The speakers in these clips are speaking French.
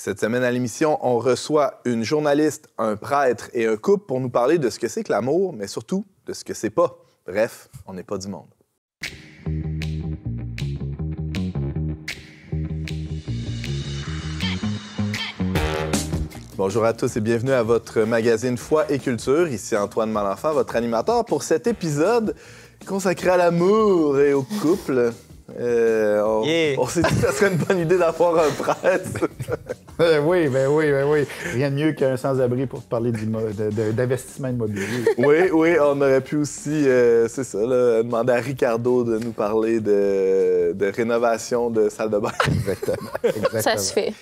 Cette semaine à l'émission, on reçoit une journaliste, un prêtre et un couple pour nous parler de ce que c'est que l'amour, mais surtout de ce que c'est pas. Bref, on n'est pas du monde. Bonjour à tous et bienvenue à votre magazine Foi et Culture. Ici Antoine Malenfant, votre animateur pour cet épisode consacré à l'amour et au couple. On s'est dit que ça serait une bonne idée d'avoir un prêtre. Oui. Rien de mieux qu'un sans-abri pour parler d'investissement immobilier. Oui, on aurait pu aussi, c'est ça, là, demander à Ricardo de nous parler de rénovation de salle de bain. Exactement. Ça se fait.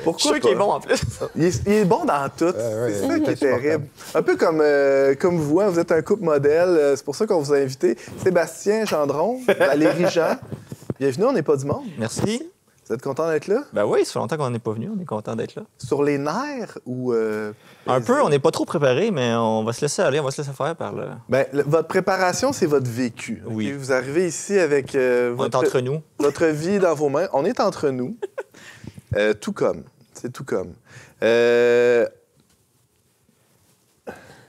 Pourquoi Je suis sûr qu'il est bon en plus. Il est bon dans tout. C'est ça qui est terrible. Un peu comme vous, hein, vous êtes un couple modèle. C'est pour ça qu'on vous a invité. Sébastien Gendron, Valérie Jean. Bienvenue, on n'est pas du monde. Merci. Vous êtes content d'être là? Ben oui, ça fait longtemps qu'on n'est pas venu. On est content d'être là. Sur les nerfs ou... Un peu, on n'est pas trop préparé, mais on va se laisser aller, on va se laisser faire par le... Ben, votre préparation, c'est votre vécu. Oui. Okay? Vous arrivez ici avec On est entre nous. votre vie dans vos mains. On est entre nous. Tout comme. C'est tout comme. Je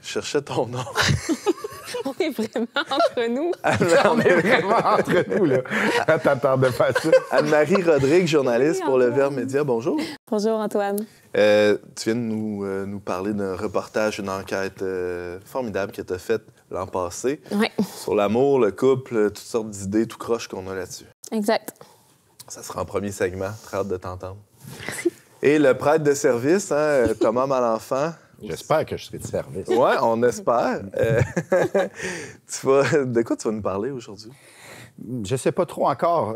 cherchais ton nom. On est vraiment entre nous. On est vraiment entre nous, là. Attends de faire ça. Anne-Marie Rodrigue, journaliste Oui, pour Le Antoine. Verbe Média. Bonjour. Bonjour, Antoine. Tu viens de nous parler d'un reportage, une enquête formidable que tu as faite l'an passé Oui, sur l'amour, le couple, toutes sortes d'idées, tout croche qu'on a là-dessus. exact. Ça sera en premier segment. Très hâte de t'entendre. Et le prêtre de service, hein, Thomas Malenfant. J'espère que je serai de service. Oui, on espère. De quoi tu vas nous parler aujourd'hui? Je sais pas trop encore.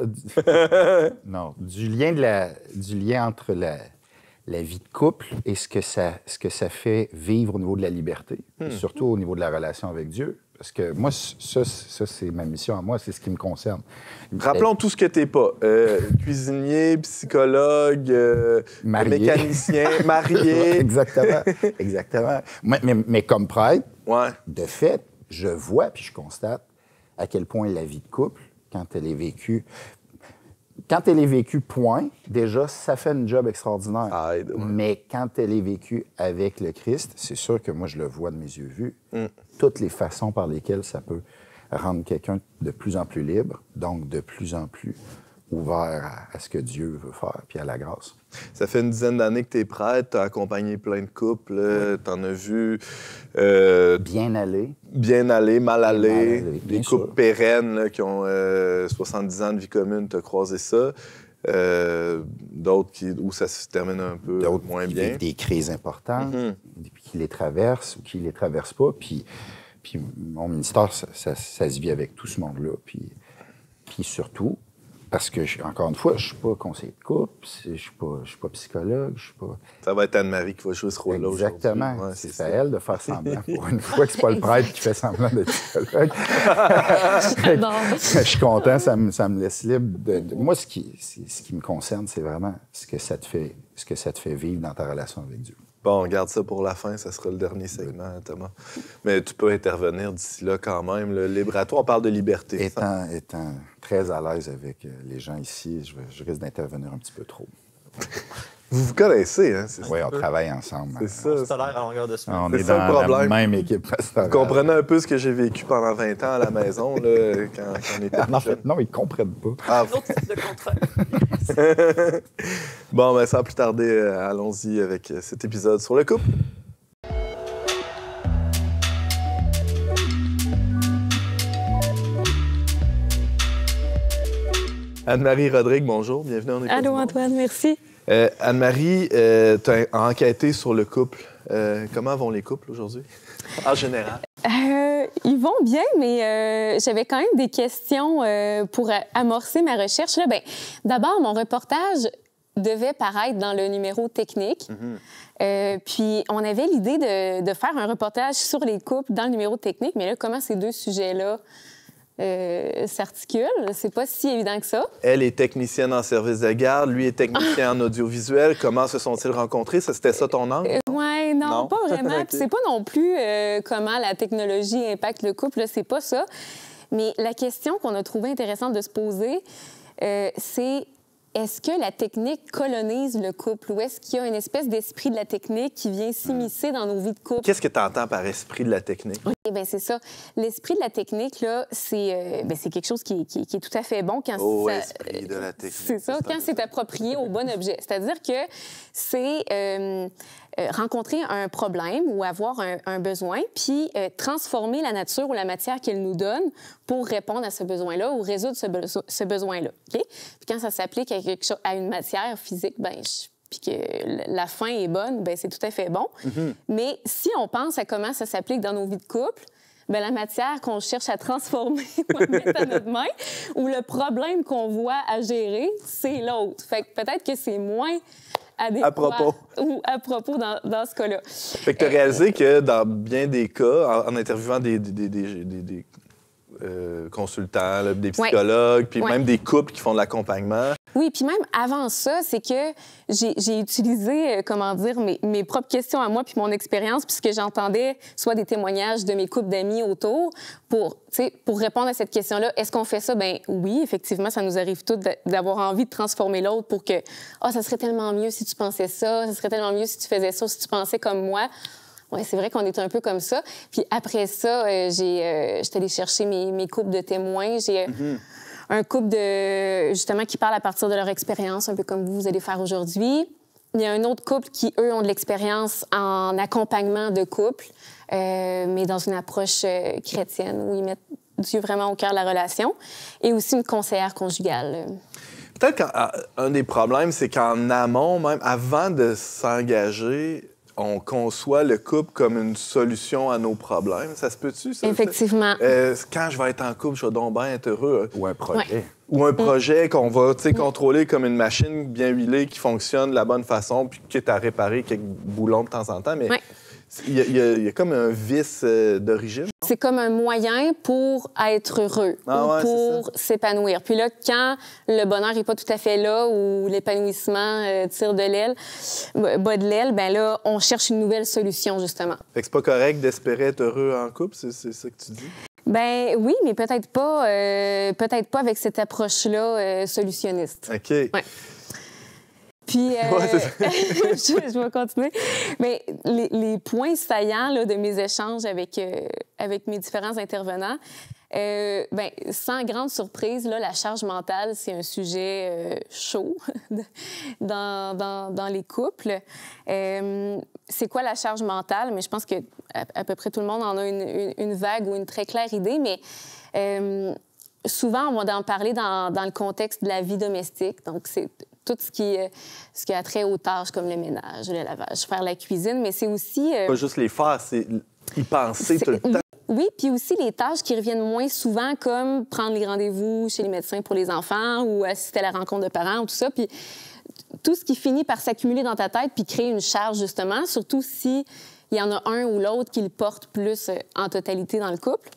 Non, du lien entre la vie de couple et ce que ça fait vivre au niveau de la liberté, et surtout au niveau de la relation avec Dieu. Parce que moi, ça c'est ma mission à moi, c'est ce qui me concerne. Rappelons tout ce que t'es pas. Cuisinier, psychologue, Marié. mécanicien, marié. Exactement. Mais comme prêtre, Ouais. de fait, je vois puis je constate à quel point la vie de couple, quand elle est vécue, point, déjà, ça fait un job extraordinaire. Ça aide, ouais. Mais quand elle est vécue avec le Christ, c'est sûr que moi, je le vois de mes yeux vus, toutes les façons par lesquelles ça peut rendre quelqu'un de plus en plus libre, donc de plus en plus ouvert à ce que Dieu veut faire, puis à la grâce. Ça fait une dizaine d'années que t'es prêtre, t'as accompagné plein de couples, t'en as vu Bien aller. bien aller, mal aller, Mal aller, des bien couples sûr. pérennes là, qui ont 70 ans de vie commune, t'as croisé ça. D'autres où ça se termine un peu D'autres moins qui bien. vivent des crises importantes, puis qui les traversent ou qui les traversent pas. Puis mon ministère, ça se vit avec tout ce monde-là. Puis surtout, parce que, encore une fois, je suis pas conseiller de couple, je suis pas psychologue, je suis pas... Ça va être Anne-Marie qui va jouer ce rôle-là aujourd'hui. Exactement. Ouais, c'est à elle de faire semblant. Pour une fois que c'est pas le prêtre qui fait semblant d'être psychologue. J'adore. Je suis content, ça me laisse libre. Moi, ce qui me concerne, c'est vraiment ce que ça te fait vivre dans ta relation avec Dieu. Bon, on garde ça pour la fin, ça sera le dernier segment, Thomas. Mais tu peux intervenir d'ici là quand même. Libre à toi, on parle de liberté. Étant très à l'aise avec les gens ici, je risque d'intervenir un petit peu trop. Vous vous connaissez, hein? C'est ça. Oui, on travaille ensemble. C'est ça. On se tolère à longueur de semaine. On C'est est ça, dans le problème. la même équipe pastorale. Vous comprenez un peu ce que j'ai vécu pendant 20 ans à la maison, là, quand on était En jeune. fait, non, ils ne comprennent pas. Ah, Un autre type de contrat. bon, ben, sans plus tarder, allons-y avec cet épisode sur le couple. Anne-Marie Rodrigue, bonjour, bienvenue en Allô, Antoine, merci. Anne-Marie, tu as enquêté sur le couple. Comment vont les couples aujourd'hui? En général. Ils vont bien, mais j'avais quand même des questions pour amorcer ma recherche. Là, ben, d'abord, mon reportage devait paraître dans le numéro technique. Puis, on avait l'idée de faire un reportage sur les couples dans le numéro technique, mais là, comment ces deux sujets-là s'articulent? C'est pas si évident que ça. Elle est technicienne en service de garde, lui est technicien en audiovisuel. Comment se sont-ils rencontrés? C'était ça ton angle? Oui, non, Non? pas vraiment. OK. Puis c'est pas non plus comment la technologie impacte le couple, là, c'est pas ça. Mais la question qu'on a trouvée intéressante de se poser, c'est est-ce que la technique colonise le couple ou est-ce qu'il y a une espèce d'esprit de la technique qui vient s'immiscer dans nos vies de couple? Qu'est-ce que tu entends par esprit de la technique? OK, bien, c'est ça. L'esprit de la technique, là, c'est quelque chose qui est tout à fait bon quand esprit de la technique. C'est ça, quand c'est approprié au bon objet. C'est-à-dire que c'est rencontrer un problème ou avoir un besoin, puis transformer la nature ou la matière qu'elle nous donne pour répondre à ce besoin-là ou résoudre ce besoin-là. OK? Puis quand ça s'applique à quelque chose, à une matière physique, puis que la fin est bonne, bien, c'est tout à fait bon. Mm-hmm. Mais si on pense à comment ça s'applique dans nos vies de couple, bien, la matière qu'on cherche à transformer ou à mettre à notre main ou le problème qu'on voit à gérer, c'est l'autre. Fait que peut-être que c'est moins adéquat ou à propos dans ce cas-là. Fait que tu as réalisé que dans bien des cas, en interviewant des consultants, là, des psychologues, puis même des couples qui font de l'accompagnement. Oui, puis même avant ça, c'est que j'ai utilisé, mes propres questions à moi puis mon expérience, puisque j'entendais soit des témoignages de mes couples d'amis autour pour répondre à cette question-là. Est-ce qu'on fait ça? Bien oui, effectivement, ça nous arrive tous d'avoir envie de transformer l'autre pour que « Ah, ça serait tellement mieux si tu pensais ça, serait tellement mieux si tu faisais ça, si tu pensais comme moi. » Oui, c'est vrai qu'on est un peu comme ça. Puis après ça, j'étais allée chercher mes couples de témoins. J'ai un couple justement qui parle à partir de leur expérience, un peu comme vous allez faire aujourd'hui. Il y a un autre couple qui, eux, ont de l'expérience en accompagnement de couple, mais dans une approche chrétienne, où ils mettent Dieu vraiment au cœur de la relation, et aussi une conseillère conjugale. Peut-être qu'un des problèmes, c'est qu'en amont, même avant de s'engager, on conçoit le couple comme une solution à nos problèmes. Ça se peut-tu, ça? Effectivement. Quand je vais être en couple, je vais donc bien être heureux. Ou un projet. Ouais. Ou un projet qu'on va contrôler comme une machine bien huilée qui fonctionne de la bonne façon, puis quitte à réparer quelques boulons de temps en temps. Mais il y a comme un vice d'origine. C'est comme un moyen pour être heureux ou pour s'épanouir. Puis là, quand le bonheur n'est pas tout à fait là ou l'épanouissement tire de l'aile, bas de l'aile, bien là, on cherche une nouvelle solution, justement. Fait que c'est pas correct d'espérer être heureux en couple, c'est ça que tu dis? Ben oui, mais peut-être pas avec cette approche-là solutionniste. OK. Ouais. Puis, je vais continuer. Mais les points saillants là, de mes échanges avec mes différents intervenants, sans grande surprise, là, la charge mentale, c'est un sujet chaud dans les couples. C'est quoi la charge mentale? Mais je pense que à peu près tout le monde en a une vague ou une très claire idée, mais souvent, on va en parler dans le contexte de la vie domestique. Donc, c'est tout ce qui a trait aux tâches comme le ménage, le lavage, faire la cuisine, mais c'est aussi... Pas juste les faire, c'est y penser tout le temps. Oui, puis aussi les tâches qui reviennent moins souvent, comme prendre les rendez-vous chez les médecins pour les enfants ou assister à la rencontre de parents ou tout ça. Puis tout ce qui finit par s'accumuler dans ta tête puis créer une charge, justement, surtout s'il y en a un ou l'autre qui le porte plus en totalité dans le couple.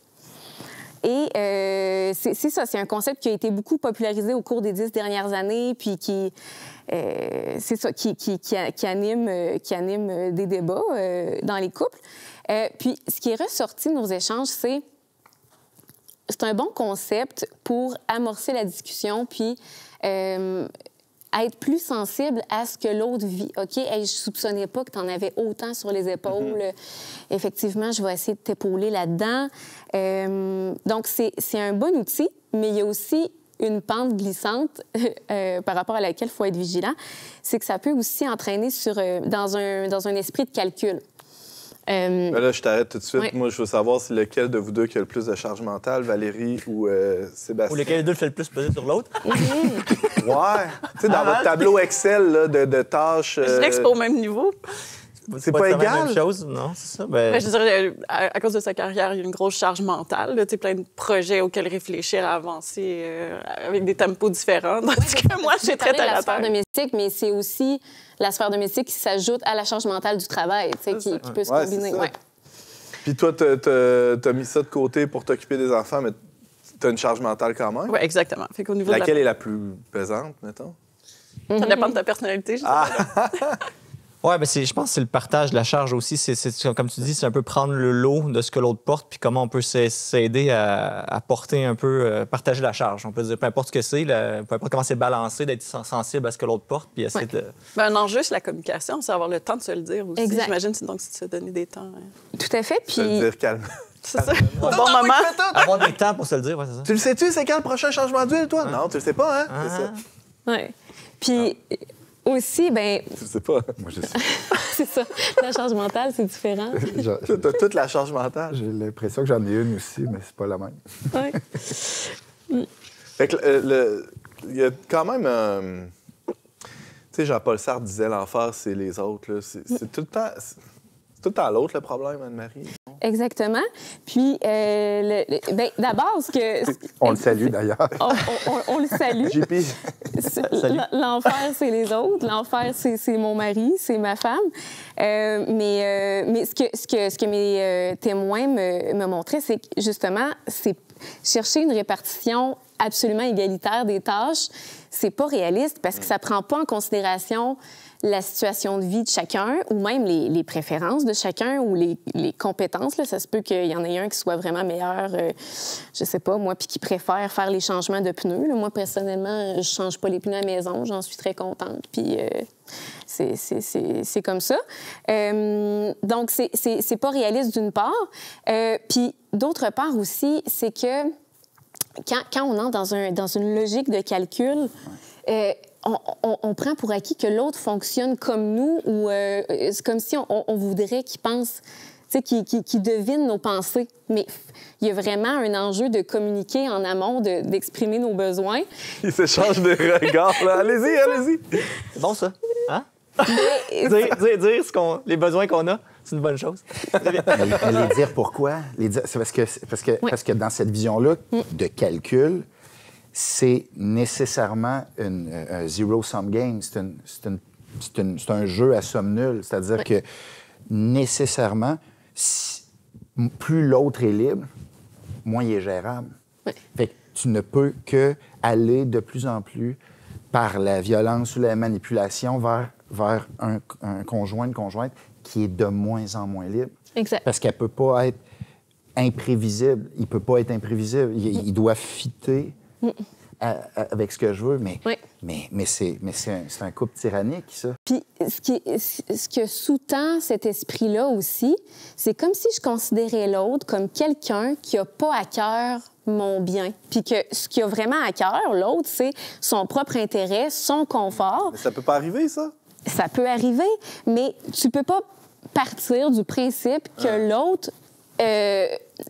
Et c'est ça, c'est un concept qui a été beaucoup popularisé au cours des 10 dernières années, puis qui anime des débats dans les couples. Puis ce qui est ressorti de nos échanges, c'est un bon concept pour amorcer la discussion, puis être plus sensible à ce que l'autre vit. OK, hey, je soupçonnais pas que tu en avais autant sur les épaules. Effectivement, je vais essayer de t'épauler là-dedans. Donc, c'est un bon outil, mais il y a aussi une pente glissante par rapport à laquelle il faut être vigilant. C'est que ça peut aussi entraîner dans un esprit de calcul. Là, je t'arrête tout de suite. Ouais. Moi, je veux savoir c'est lequel de vous deux qui a le plus de charge mentale, Valérie ou Sébastien. Ou lequel des deux fait le plus peser sur l'autre. Ouais. Tu sais, dans votre tableau Excel là, de tâches... Je dirais que c'est pas au même niveau. C'est pas égal? La même chose, non, c'est ça. Je dirais, à cause de sa carrière, il y a une grosse charge mentale. Tu sais, plein de projets auxquels réfléchir, à avancer avec des tempos différents. Tandis que moi, je suis très terre à terre. La sphère domestique, mais c'est aussi la sphère domestique qui s'ajoute à la charge mentale du travail, tu sais, qui peut se combiner. Ouais. Puis toi, t'as mis ça de côté pour t'occuper des enfants, mais t'as une charge mentale quand même? Oui, exactement. Fait qu'au niveau laquelle est la plus pesante, mettons? Ça dépend de ta personnalité, je dirais. Oui, mais je pense que c'est le partage de la charge aussi. C'est comme tu dis, c'est un peu prendre le lot de ce que l'autre porte, puis comment on peut s'aider à porter un peu, partager la charge. On peut dire, peu importe ce que c'est, peu importe comment c'est balancé, d'être sensible à ce que l'autre porte, puis essayer de... Un enjeu, c'est la communication, c'est avoir le temps de se le dire aussi. Exact. J'imagine, donc, c'est de se donner des temps. Tout à fait, puis... Se le dire calme. C'est ça. Au bon moment. Avoir des temps pour se le dire, ouais, c'est ça. Tu le sais-tu, c'est quand le prochain changement d'huile, toi? Non, tu le sais pas, hein? C'est ça. Oui. Puis aussi, ben Tu le sais pas. Moi, je sais. c'est ça. La charge mentale, c'est différent. T'as toute la charge mentale. J'ai l'impression que j'en ai une aussi, mais c'est pas la même. Oui. Fait que il y a quand même... tu sais, Jean-Paul Sartre disait l'enfer, c'est les autres. C'est tout le temps... C'est tout le temps l'autre, le problème, Anne-Marie. Exactement. Puis, ben, d'abord, ce que... On le salue, d'ailleurs. On le salue. JP. L'enfer, c'est les autres. L'enfer, c'est mon mari, c'est ma femme. Mais ce que mes témoins me montraient, c'est que, justement, c'est chercher une répartition absolument égalitaire des tâches. C'est pas réaliste parce que ça prend pas en considération la situation de vie de chacun ou même les préférences de chacun ou les compétences. Là. Ça se peut qu'il y en ait un qui soit vraiment meilleur, je sais pas, moi, puis qui préfère faire les changements de pneus. Là. Moi, personnellement, je change pas les pneus à la maison. J'en suis très contente. Puis c'est comme ça. Donc, c'est pas réaliste d'une part. Puis d'autre part aussi, c'est que quand on entre dans une logique de calcul, on prend pour acquis que l'autre fonctionne comme nous ou c'est comme si on voudrait qu'il pense, tu sais, qu'il devine nos pensées. Mais il y a vraiment un enjeu de communiquer en amont, d'exprimer nos besoins. Ils s'échangent des regards, là. Allez-y. C'est bon, ça. Hein? Mais, dire les besoins qu'on a, c'est une bonne chose. Mais les dire pourquoi? C'est parce que dans cette vision-là de calcul, c'est nécessairement un zero-sum game. C'est un jeu à somme nulle. C'est-à-dire que nécessairement, plus l'autre est libre, moins il est gérable. Fait que tu ne peux qu'aller de plus en plus par la violence ou la manipulation vers un conjoint, une conjointe qui est de moins en moins libre. Exact. Parce qu'elle ne peut pas être imprévisible. Il ne peut pas être imprévisible. Il doit fitter avec ce que je veux, mais c'est un couple tyrannique, ça. Puis, ce que sous-tend cet esprit-là aussi, c'est comme si je considérais l'autre comme quelqu'un qui n'a pas à cœur mon bien. Puis que ce qui a vraiment à cœur, l'autre, c'est son propre intérêt, son confort. Mais ça peut pas arriver, ça? Ça peut arriver, mais tu peux pas partir du principe que l'autre...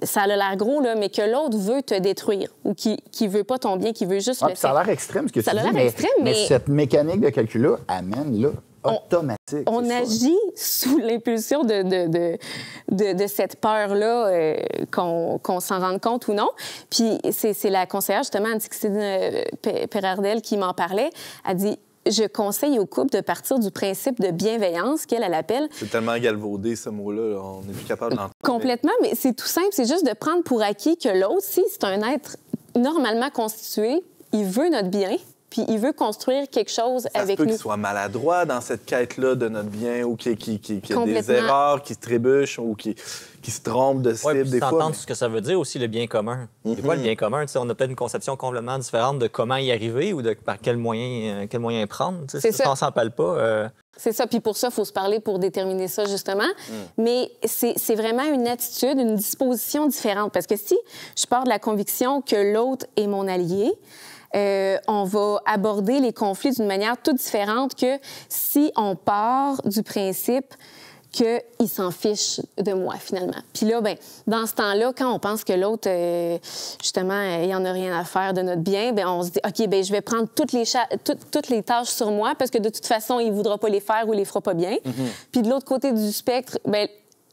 ça a l'air gros, là, mais que l'autre veut te détruire ou qui veut pas ton bien, qui veut juste le Ça a l'air extrême, ce que tu dis, mais cette mécanique de calcul-là amène, là, automatique. On agit sous l'impulsion de cette peur-là, qu'on s'en rende compte ou non. Puis c'est la conseillère, justement, Anne-Christine Pérardel, qui m'en parlait. Elle dit... Je conseille au couple de partir du principe de bienveillance qu'elle appelle. C'est tellement galvaudé, ce mot-là. On n'est plus capable d'entendre. Complètement, mais c'est tout simple. C'est juste de prendre pour acquis que l'autre, si c'est un être normalement constitué, il veut notre bien, puis il veut construire quelque chose avec nous. Ça se peut qu'il soit maladroit dans cette quête-là de notre bien ou qu'il y a des erreurs, qui se trébuchent ou qui se trompent de cible des fois. S'entendre ce que ça veut dire aussi, le bien commun. C'est quoi le bien commun? On a peut-être une conception complètement différente de comment y arriver ou par quel moyen prendre. C'est ça. On s'en parle pas. C'est ça. Puis pour ça, il faut se parler pour déterminer ça, justement. Mais c'est vraiment une attitude, une disposition différente. Parce que si je pars de la conviction que l'autre est mon allié, on va aborder les conflits d'une manière toute différente que si on part du principe qu'il s'en fiche de moi, finalement. Puis là, bien, dans ce temps-là, quand on pense que l'autre, justement, il n'y en a rien à faire de notre bien, bien, on se dit, OK, bien, je vais prendre toutes les tâches sur moi parce que de toute façon, il ne voudra pas les faire ou il les fera pas bien. Puis de l'autre côté du spectre, bien,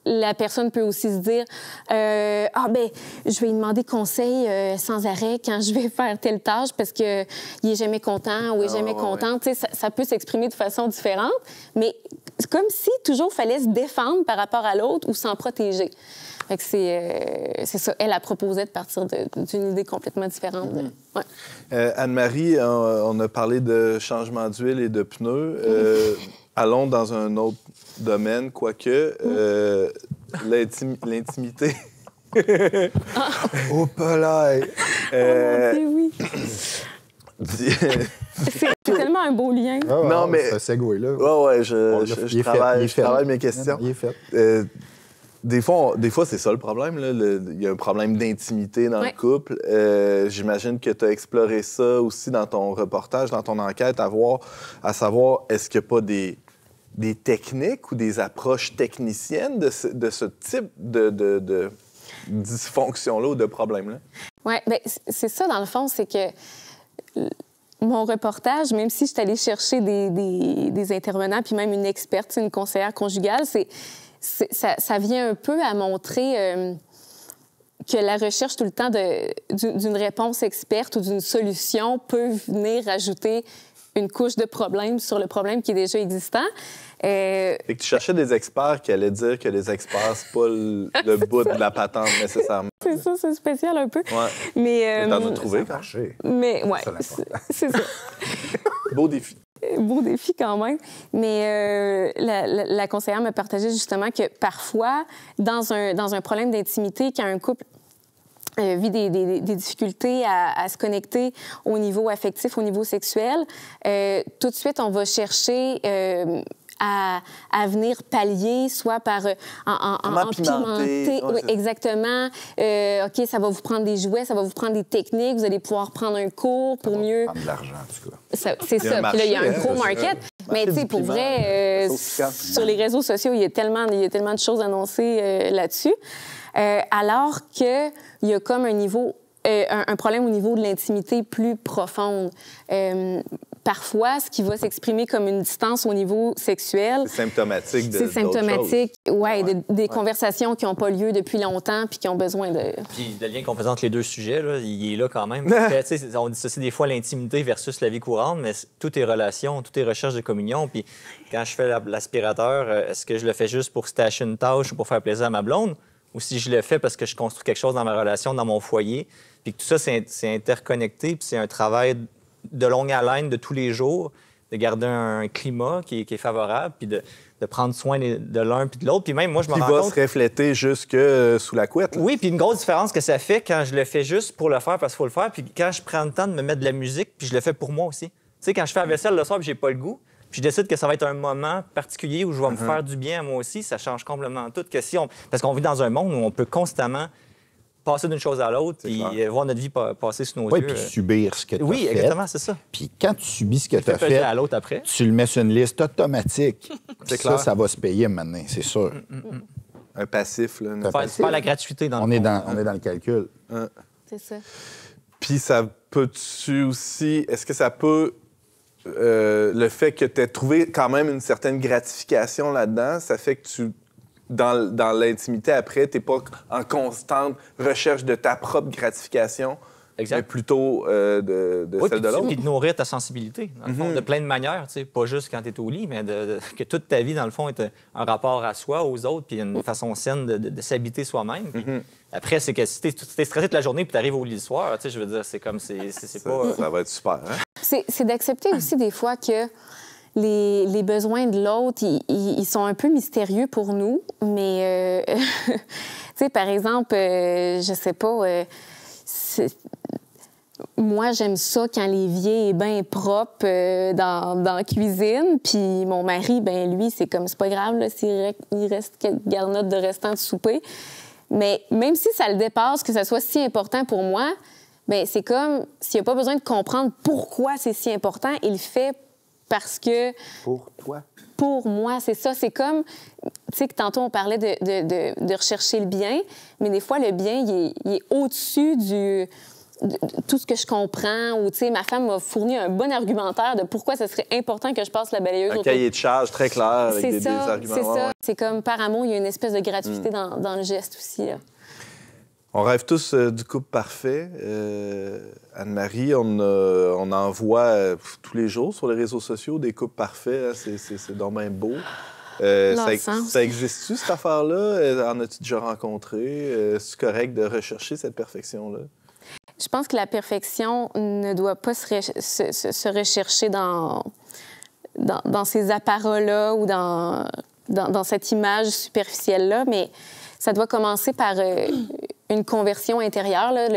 la personne peut aussi se dire je vais lui demander conseil sans arrêt quand je vais faire telle tâche parce qu'il n'est jamais content ou est jamais contente. Ça peut s'exprimer de façon différente, mais c'est comme si toujours fallait se défendre par rapport à l'autre ou s'en protéger. Fait que c'est ça. Elle a proposé de partir d'une idée complètement différente. Anne-Marie, on a parlé de changement d'huile et de pneus. allons dans un autre domaine, quoique l'intimité. Oh, palais! Oui. C'est tellement un beau lien. Ah, Non, mais- Ce segway-là. Ouais, je Il est fait, je travaille mes questions. Il est fait. Des fois, c'est ça le problème. Là. Il y a un problème d'intimité dans le couple. J'imagine que tu as exploré ça aussi dans ton reportage, dans ton enquête, à savoir, est-ce qu'il n'y a pas des techniques ou des approches techniciennes de ce type de dysfonction-là ou de problème-là? Oui, bien, c'est ça, dans le fond, c'est que mon reportage, même si je suis allée chercher des intervenants, puis même une experte, une conseillère conjugale, ça vient un peu à montrer que la recherche tout le temps d'une réponse experte ou d'une solution peut venir ajouter une couche de problème sur le problème qui est déjà existant. Fait que tu cherchais des experts qui allaient dire que les experts, c'est pas le bout de la patente nécessairement. C'est ça, c'est spécial un peu. Ouais. Mais T'en as trouvé quand même. Mais ouais, c'est ça. Beau défi. Beau défi quand même. Mais la conseillère me partageait justement que parfois, dans un problème d'intimité, quand un couple vit des difficultés à se connecter au niveau affectif, au niveau sexuel, tout de suite, on va chercher à venir pallier, soit par en pimenter. Oui, exactement. OK, ça va vous prendre des jouets, ça va vous prendre des techniques, vous allez pouvoir prendre un cours pour mieux... Prendre de l'argent, en tout cas. C'est ça. Puis là, il y a un gros market. Mais tu sais, pour vrai, sur les réseaux sociaux, il y a tellement de choses annoncées là-dessus. Alors qu'il y a comme un problème au niveau de l'intimité plus profonde. Parfois, ce qui va s'exprimer comme une distance au niveau sexuel... C'est symptomatique de C'est symptomatique, ouais. des conversations qui n'ont pas lieu depuis longtemps puis qui ont besoin de... Puis le lien qu'on fait entre les deux sujets, là, il est là quand même. On dissocie des fois l'intimité versus la vie courante, mais tout est relation, tout est recherche de communion. Puis quand je fais l'aspirateur, est-ce que je le fais juste pour stacher une tâche ou pour faire plaisir à ma blonde? Ou si je le fais parce que je construis quelque chose dans ma relation, dans mon foyer? Puis que tout ça, c'est interconnecté, puis c'est un travail de longue haleine de tous les jours, de garder un climat qui est favorable, puis de prendre soin de l'un puis de l'autre. Puis même, moi, je me rends compte... Qui va se refléter jusque sous la couette. Là. Oui, puis une grosse différence que ça fait quand je le fais juste pour le faire parce qu'il faut le faire, puis quand je prends le temps de me mettre de la musique, puis je le fais pour moi aussi. Tu sais, quand je fais la vaisselle le soir puis j'ai pas le goût, puis je décide que ça va être un moment particulier où je vais me faire du bien à moi aussi, ça change complètement tout. Parce qu'on vit dans un monde où on peut constamment passer d'une chose à l'autre, puis voir notre vie passer sous nos yeux. Oui, puis subir ce que tu as fait. Oui, exactement, c'est ça. Puis quand tu subis ce que tu as fait, à l'autre après. tu le mets sur une liste automatique. C'est clair. Ça va se payer maintenant, c'est sûr. Un passif. Là, C'est pas la gratuité dans on est dans le calcul. C'est ça. Puis ça peut-tu aussi... Est-ce que ça peut... le fait que tu aies trouvé quand même une certaine gratification là-dedans, ça fait que tu... Dans l'intimité, après, tu n'es pas en constante recherche de ta propre gratification, mais plutôt de celle de l'autre. Puis de nourrir ta sensibilité, dans le fond, de plein de manières, tu sais, pas juste quand tu es au lit, mais que toute ta vie, dans le fond, est un rapport à soi, aux autres, puis une façon saine de s'habiter soi-même. Puis après, c'est que si tu es stressé toute la journée puis tu arrives au lit le soir, tu sais, je veux dire, c'est comme, c'est pas... Ça va être super, hein? C'est d'accepter aussi des fois que les besoins de l'autre, ils sont un peu mystérieux pour nous, mais, tu sais, par exemple, je sais pas, moi, j'aime ça quand l'évier est bien propre dans la cuisine, puis mon mari, ben lui, c'est comme, c'est pas grave, là, s'il reste quelques garnottes de restant de souper, mais même si ça le dépasse, que ça soit si important pour moi, ben c'est comme, s'il n'y a pas besoin de comprendre pourquoi c'est si important, il le fait parce que... Pour toi? Pour moi, c'est ça. C'est comme, tu sais, que tantôt, on parlait de rechercher le bien, mais des fois, le bien, il est au-dessus de tout ce que je comprends. Ou, tu sais, ma femme m'a fourni un bon argumentaire de pourquoi ce serait important que je passe la balayeuse autour. Un cahier de charge très clair avec des arguments. C'est ça. C'est comme, par amour, il y a une espèce de gratuité dans le geste aussi, là. On rêve tous du couple parfait. Anne-Marie, on en voit tous les jours sur les réseaux sociaux des couples parfaits. Hein, c'est donc bien beau. Ça existe-tu, cette affaire-là? En as-tu déjà rencontré? C'est correct de rechercher cette perfection-là? Je pense que la perfection ne doit pas se rechercher dans dans ces apparats-là ou dans cette image superficielle-là, mais ça doit commencer par une conversion intérieure. Là,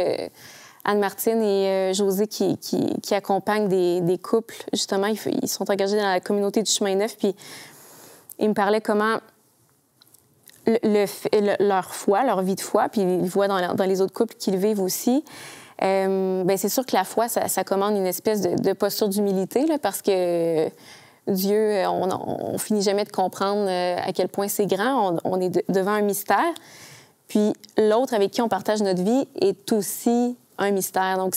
Anne-Martine et Josée qui accompagnent des couples, justement, ils sont engagés dans la communauté du Chemin Neuf, puis ils me parlaient comment leur foi, leur vie de foi, puis ils le voient dans les autres couples qu'ils vivent aussi. Bien, c'est sûr que la foi, ça commande une espèce de posture d'humilité, là, parce que Dieu, on finit jamais de comprendre à quel point c'est grand. On est devant un mystère. Puis l'autre avec qui on partage notre vie est aussi un mystère. Donc,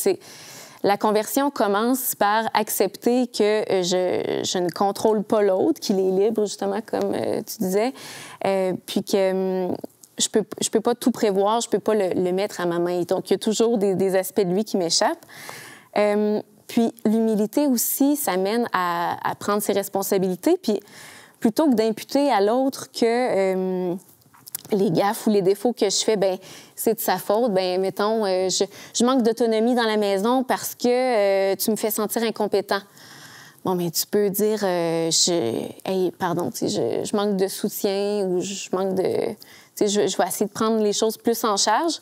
la conversion commence par accepter que je ne contrôle pas l'autre, qu'il est libre, justement, comme tu disais, puis que je peux pas tout prévoir, je peux pas le mettre à ma main. Donc, il y a toujours des aspects de lui qui m'échappent. Puis l'humilité aussi, ça mène à prendre ses responsabilités, puis plutôt que d'imputer à l'autre que les gaffes ou les défauts que je fais, ben c'est de sa faute. Ben mettons, je manque d'autonomie dans la maison parce que tu me fais sentir incompétent. Bon, mais tu peux dire, hey, pardon, je manque de soutien ou je manque de, je vais essayer de prendre les choses plus en charge.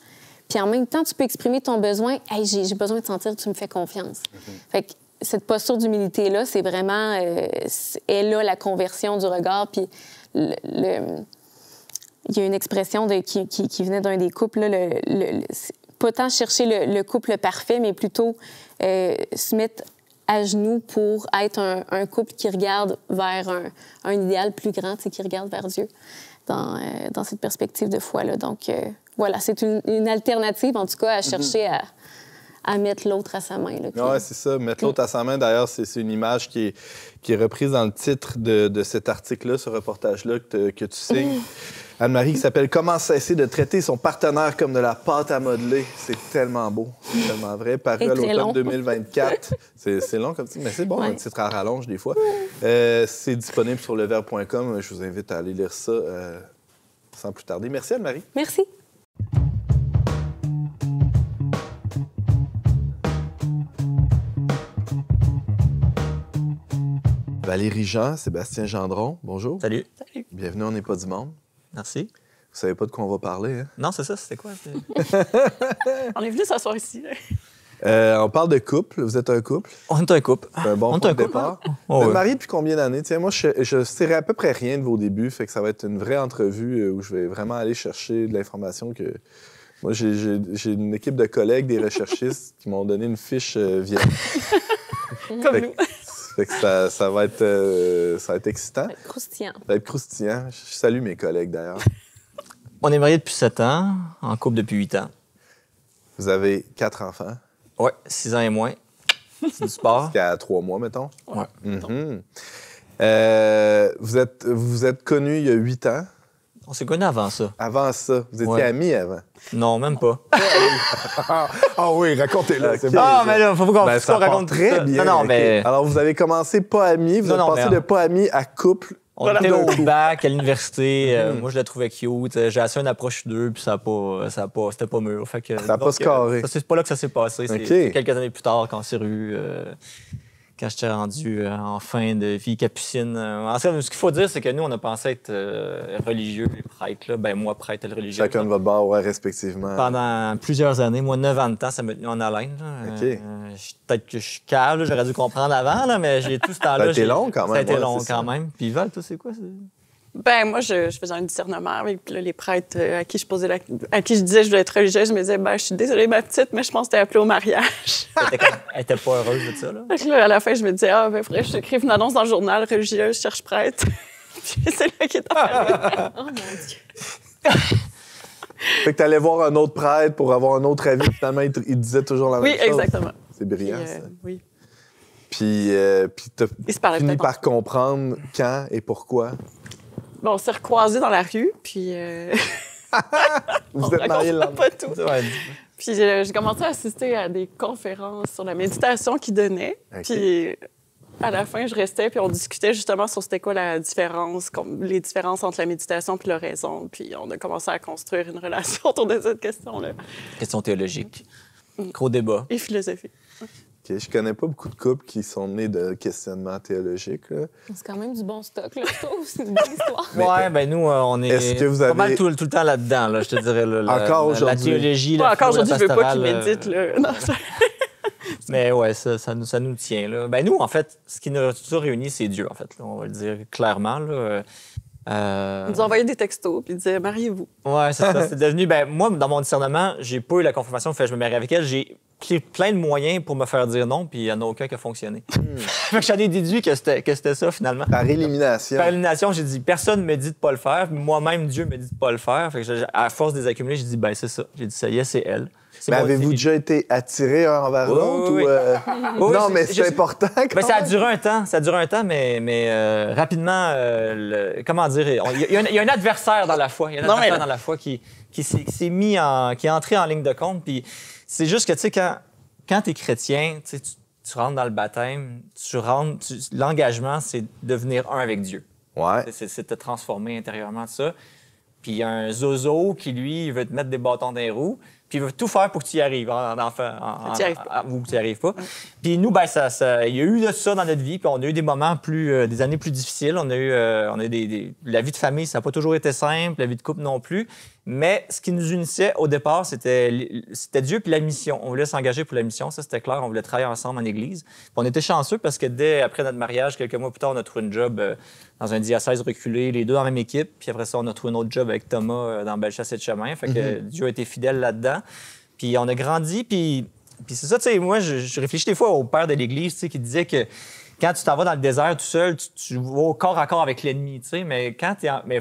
Puis en même temps, tu peux exprimer ton besoin. Hey, j'ai besoin de sentir que tu me fais confiance. Fait que cette posture d'humilité-là, c'est vraiment, est là la conversion du regard. Puis il y a une expression qui venait d'un des couples, là, pas tant chercher le couple parfait, mais plutôt se mettre à genoux pour être un couple qui regarde vers un idéal plus grand, qui regarde vers Dieu dans cette perspective de foi-là. Donc, voilà, c'est une alternative, en tout cas, à chercher à mettre l'autre à sa main. Oui, c'est ça. Mettre l'autre à sa main, d'ailleurs, c'est une image qui est reprise dans le titre de cet article-là, ce reportage-là que tu signes. Anne-Marie, qui s'appelle « Comment cesser de traiter son partenaire comme de la pâte à modeler ». C'est tellement beau, c'est tellement vrai. Paru à l'automne 2024. C'est long comme titre, mais c'est bon, un titre à rallonge des fois. C'est disponible sur leverbe.com. Je vous invite à aller lire ça sans plus tarder. Merci, Anne-Marie. Merci. Valérie Jean, Sébastien Gendron, bonjour. Salut. Salut. Bienvenue, On n'est pas du monde. Merci. Vous savez pas de quoi on va parler, hein? Non, c'est ça, c'était quoi? On est venu s'asseoir ici. On parle de couple. Vous êtes un couple. On est un couple. C'est un bon point de départ. Vous êtes mariés depuis combien d'années? Tiens, moi, je ne sais à peu près rien de vos débuts, fait que ça va être une vraie entrevue où je vais vraiment aller chercher de l'information que... Moi, j'ai une équipe de collègues, des recherchistes, qui m'ont donné une fiche vierge. Comme nous. Fait que ça va être excitant. Ça va être croustillant. Ça va être croustillant. Je salue mes collègues, d'ailleurs. On est mariés depuis 7 ans, en couple depuis 8 ans. Vous avez 4 enfants. Oui, 6 ans et moins. C'est du sport. Jusqu'à 3 mois, mettons. Ouais. Vous êtes connus il y a 8 ans. On s'est connus avant ça. Avant ça, vous étiez amis avant. Non, même pas. Ah oui, racontez-le. Okay. C'est bon. Ah, mais là, faut qu'on ça raconte part très bien. Non, mais... Alors, vous avez commencé pas amis, vous êtes passé de pas amis à couple. On était au bac, à l'université. Moi, je la trouvais cute. J'ai assez une approche d'eux, puis c'était pas mûr. Fait que, ça n'a pas scarré. C'est pas là que ça s'est passé. C'est quelques années plus tard, quand c'est rue... quand j'étais rendu en fin de vie capucine. En fait, ce qu'il faut dire, c'est que nous, on a pensé être religieux, les prêtres. Là. Ben, moi, prêtre, elle religieux. Chacun de votre bord, ouais, respectivement. Pendant plusieurs années, moi, 9 ans de temps, ça m'a tenu en haleine. Peut-être que je suis calme, j'aurais dû comprendre avant, là, mais j'ai tout ce temps-là. Ça a été long quand même. Ça a été long quand même. Puis Val, toi, c'est quoi? Ben moi, je faisais un discernement avec les prêtres à qui je disais que je voulais être religieuse. Je me disais, ben je suis désolée, ma petite, mais je pense que t'es appelée au mariage. Elle était pas heureuse de ça, là? Fait que là, à la fin, je me disais, ben faudrait que je t'écrive une annonce dans le journal, religieuse, cherche prêtre. Puis c'est là qu'il est arrivé. Oh mon Dieu. Fait que t'allais voir un autre prêtre pour avoir un autre avis. Finalement, il disait toujours la même chose. Oui, exactement. C'est brillant, ça. Oui. Puis t'as fini par comprendre quand et pourquoi. Bon, on s'est recroisés dans la rue, puis... Vous êtes mariés le lendemain. Pas tout. Puis j'ai commencé à assister à des conférences sur la méditation qu'ils donnaient. Puis à la fin, je restais, puis on discutait justement sur c'était quoi la différence, les différences entre la méditation et l'oraison. Puis on a commencé à construire une relation autour de cette question-là. Question théologique. Gros débat. Et philosophie. OK, je connais pas beaucoup de couples qui sont nés de questionnements théologiques. Là. C'est quand même du bon stock, là, je trouve. C'est une belle histoire. Ouais, ben nous, on est, Est-ce que vous avez... pas mal tout le temps là-dedans, là, je te dirais. Là, Encore la aujourd'hui? théologie, Ouais, encore aujourd'hui, je veux pas qu'il pastorale, médite. Là. Non, Mais ouais, ça nous tient. Là. Ben nous, en fait, ce qui nous a toujours réunis, c'est Dieu, en fait. Là, on va le dire clairement. Là. Ils nous envoyaient des textos puis ils disaient « Mariez-vous ». Ouais, c'est ça. C'est devenu... Ben moi, dans mon discernement, j'ai pas eu la confirmation que je me marie avec elle. J'ai pris plein de moyens pour me faire dire non, puis il n'y en a aucun qui a fonctionné. Fait que j'en ai déduit que c'était ça, finalement. Par élimination. Par élimination, j'ai dit, personne ne me dit de pas le faire. Moi-même, Dieu me dit de pas le faire. Fait que à force de les accumuler, j'ai dit, ben c'est ça. J'ai dit, ça y est, c'est elle. Mais avez-vous déjà été attiré un envers l'autre? Oui. Ou, non, mais c'est important. Ben, ça a duré un temps. Ça a duré un temps, mais rapidement, comment dire, il y a un adversaire dans la foi. Il y a un adversaire dans la foi qui s'est mis qui est entré en ligne de compte. Puis c'est juste que, tu sais, quand tu es chrétien, tu rentres dans le baptême, l'engagement, c'est devenir un avec Dieu. Ouais. C'est te transformer intérieurement de ça. Puis il y a un zozo qui, lui, veut te mettre des bâtons dans les roues, puis il veut tout faire pour que tu y arrives, ou que tu n'y arrives pas. Puis nous, ben, il y a eu de ça dans notre vie, puis on a eu des moments des années plus difficiles. On a eu la vie de famille, ça n'a pas toujours été simple, la vie de couple non plus. Mais ce qui nous unissait au départ, c'était Dieu puis la mission. On voulait s'engager pour la mission, ça c'était clair. On voulait travailler ensemble en Église. Puis on était chanceux parce que dès après notre mariage, quelques mois plus tard, on a trouvé un job dans un diocèse reculé, les deux dans la même équipe. Puis après ça, on a trouvé un autre job avec Thomas dans Bellechasse et de Chemin. Fait que Dieu a été fidèle là-dedans. Puis on a grandi, puis c'est ça, tu sais, moi, je réfléchis des fois au père de l'Église, tu sais, qui disait que quand tu t'en vas dans le désert tout seul, tu vas au corps à corps avec l'ennemi, tu sais, mais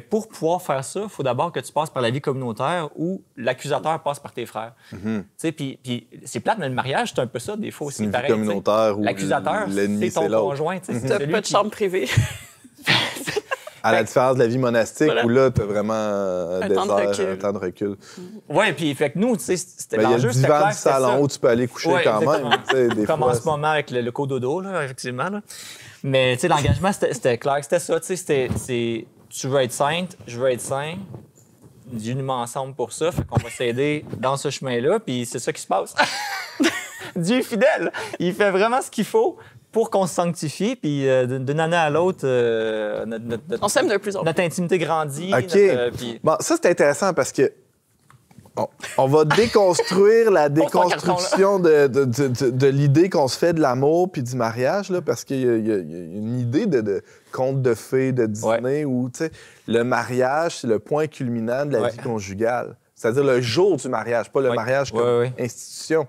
pour pouvoir faire ça, il faut d'abord que tu passes par la vie communautaire où l'accusateur passe par tes frères. Tu sais, puis c'est plate, mais le mariage, c'est un peu ça, des fois aussi, une pareil. Vie communautaire où l'accusateur, l'ennemi, c'est ton conjoint, tu sais. T'as pas de chambre privée. À la différence de la vie monastique, où là, t'as vraiment un temps de recul. Oui, puis fait que nous, tu sais, c'était l'enjeu, c'était clair. Il y a le divan du salon où tu peux aller coucher quand même. Comme en ce moment avec le cododo, là, effectivement. Là. Mais tu sais, l'engagement, c'était clair que c'était ça. Tu sais, tu veux être sainte, je veux être saint. Dieu nous met ensemble pour ça. Fait qu'on va s'aider dans ce chemin-là, puis c'est ça qui se passe. Dieu est fidèle. Il fait vraiment ce qu'il faut pour qu'on se sanctifie, puis d'une année à l'autre, on s'aime de plus en plus. Notre intimité grandit. OK. Bon, ça, c'est intéressant parce que on va déconstruire la déconstruction de l'idée qu'on se fait de l'amour puis du mariage, là, parce qu'il y a une idée de conte de fées, de Disney, où le mariage, c'est le point culminant de la vie conjugale. C'est-à-dire le jour du mariage, pas le mariage comme institution.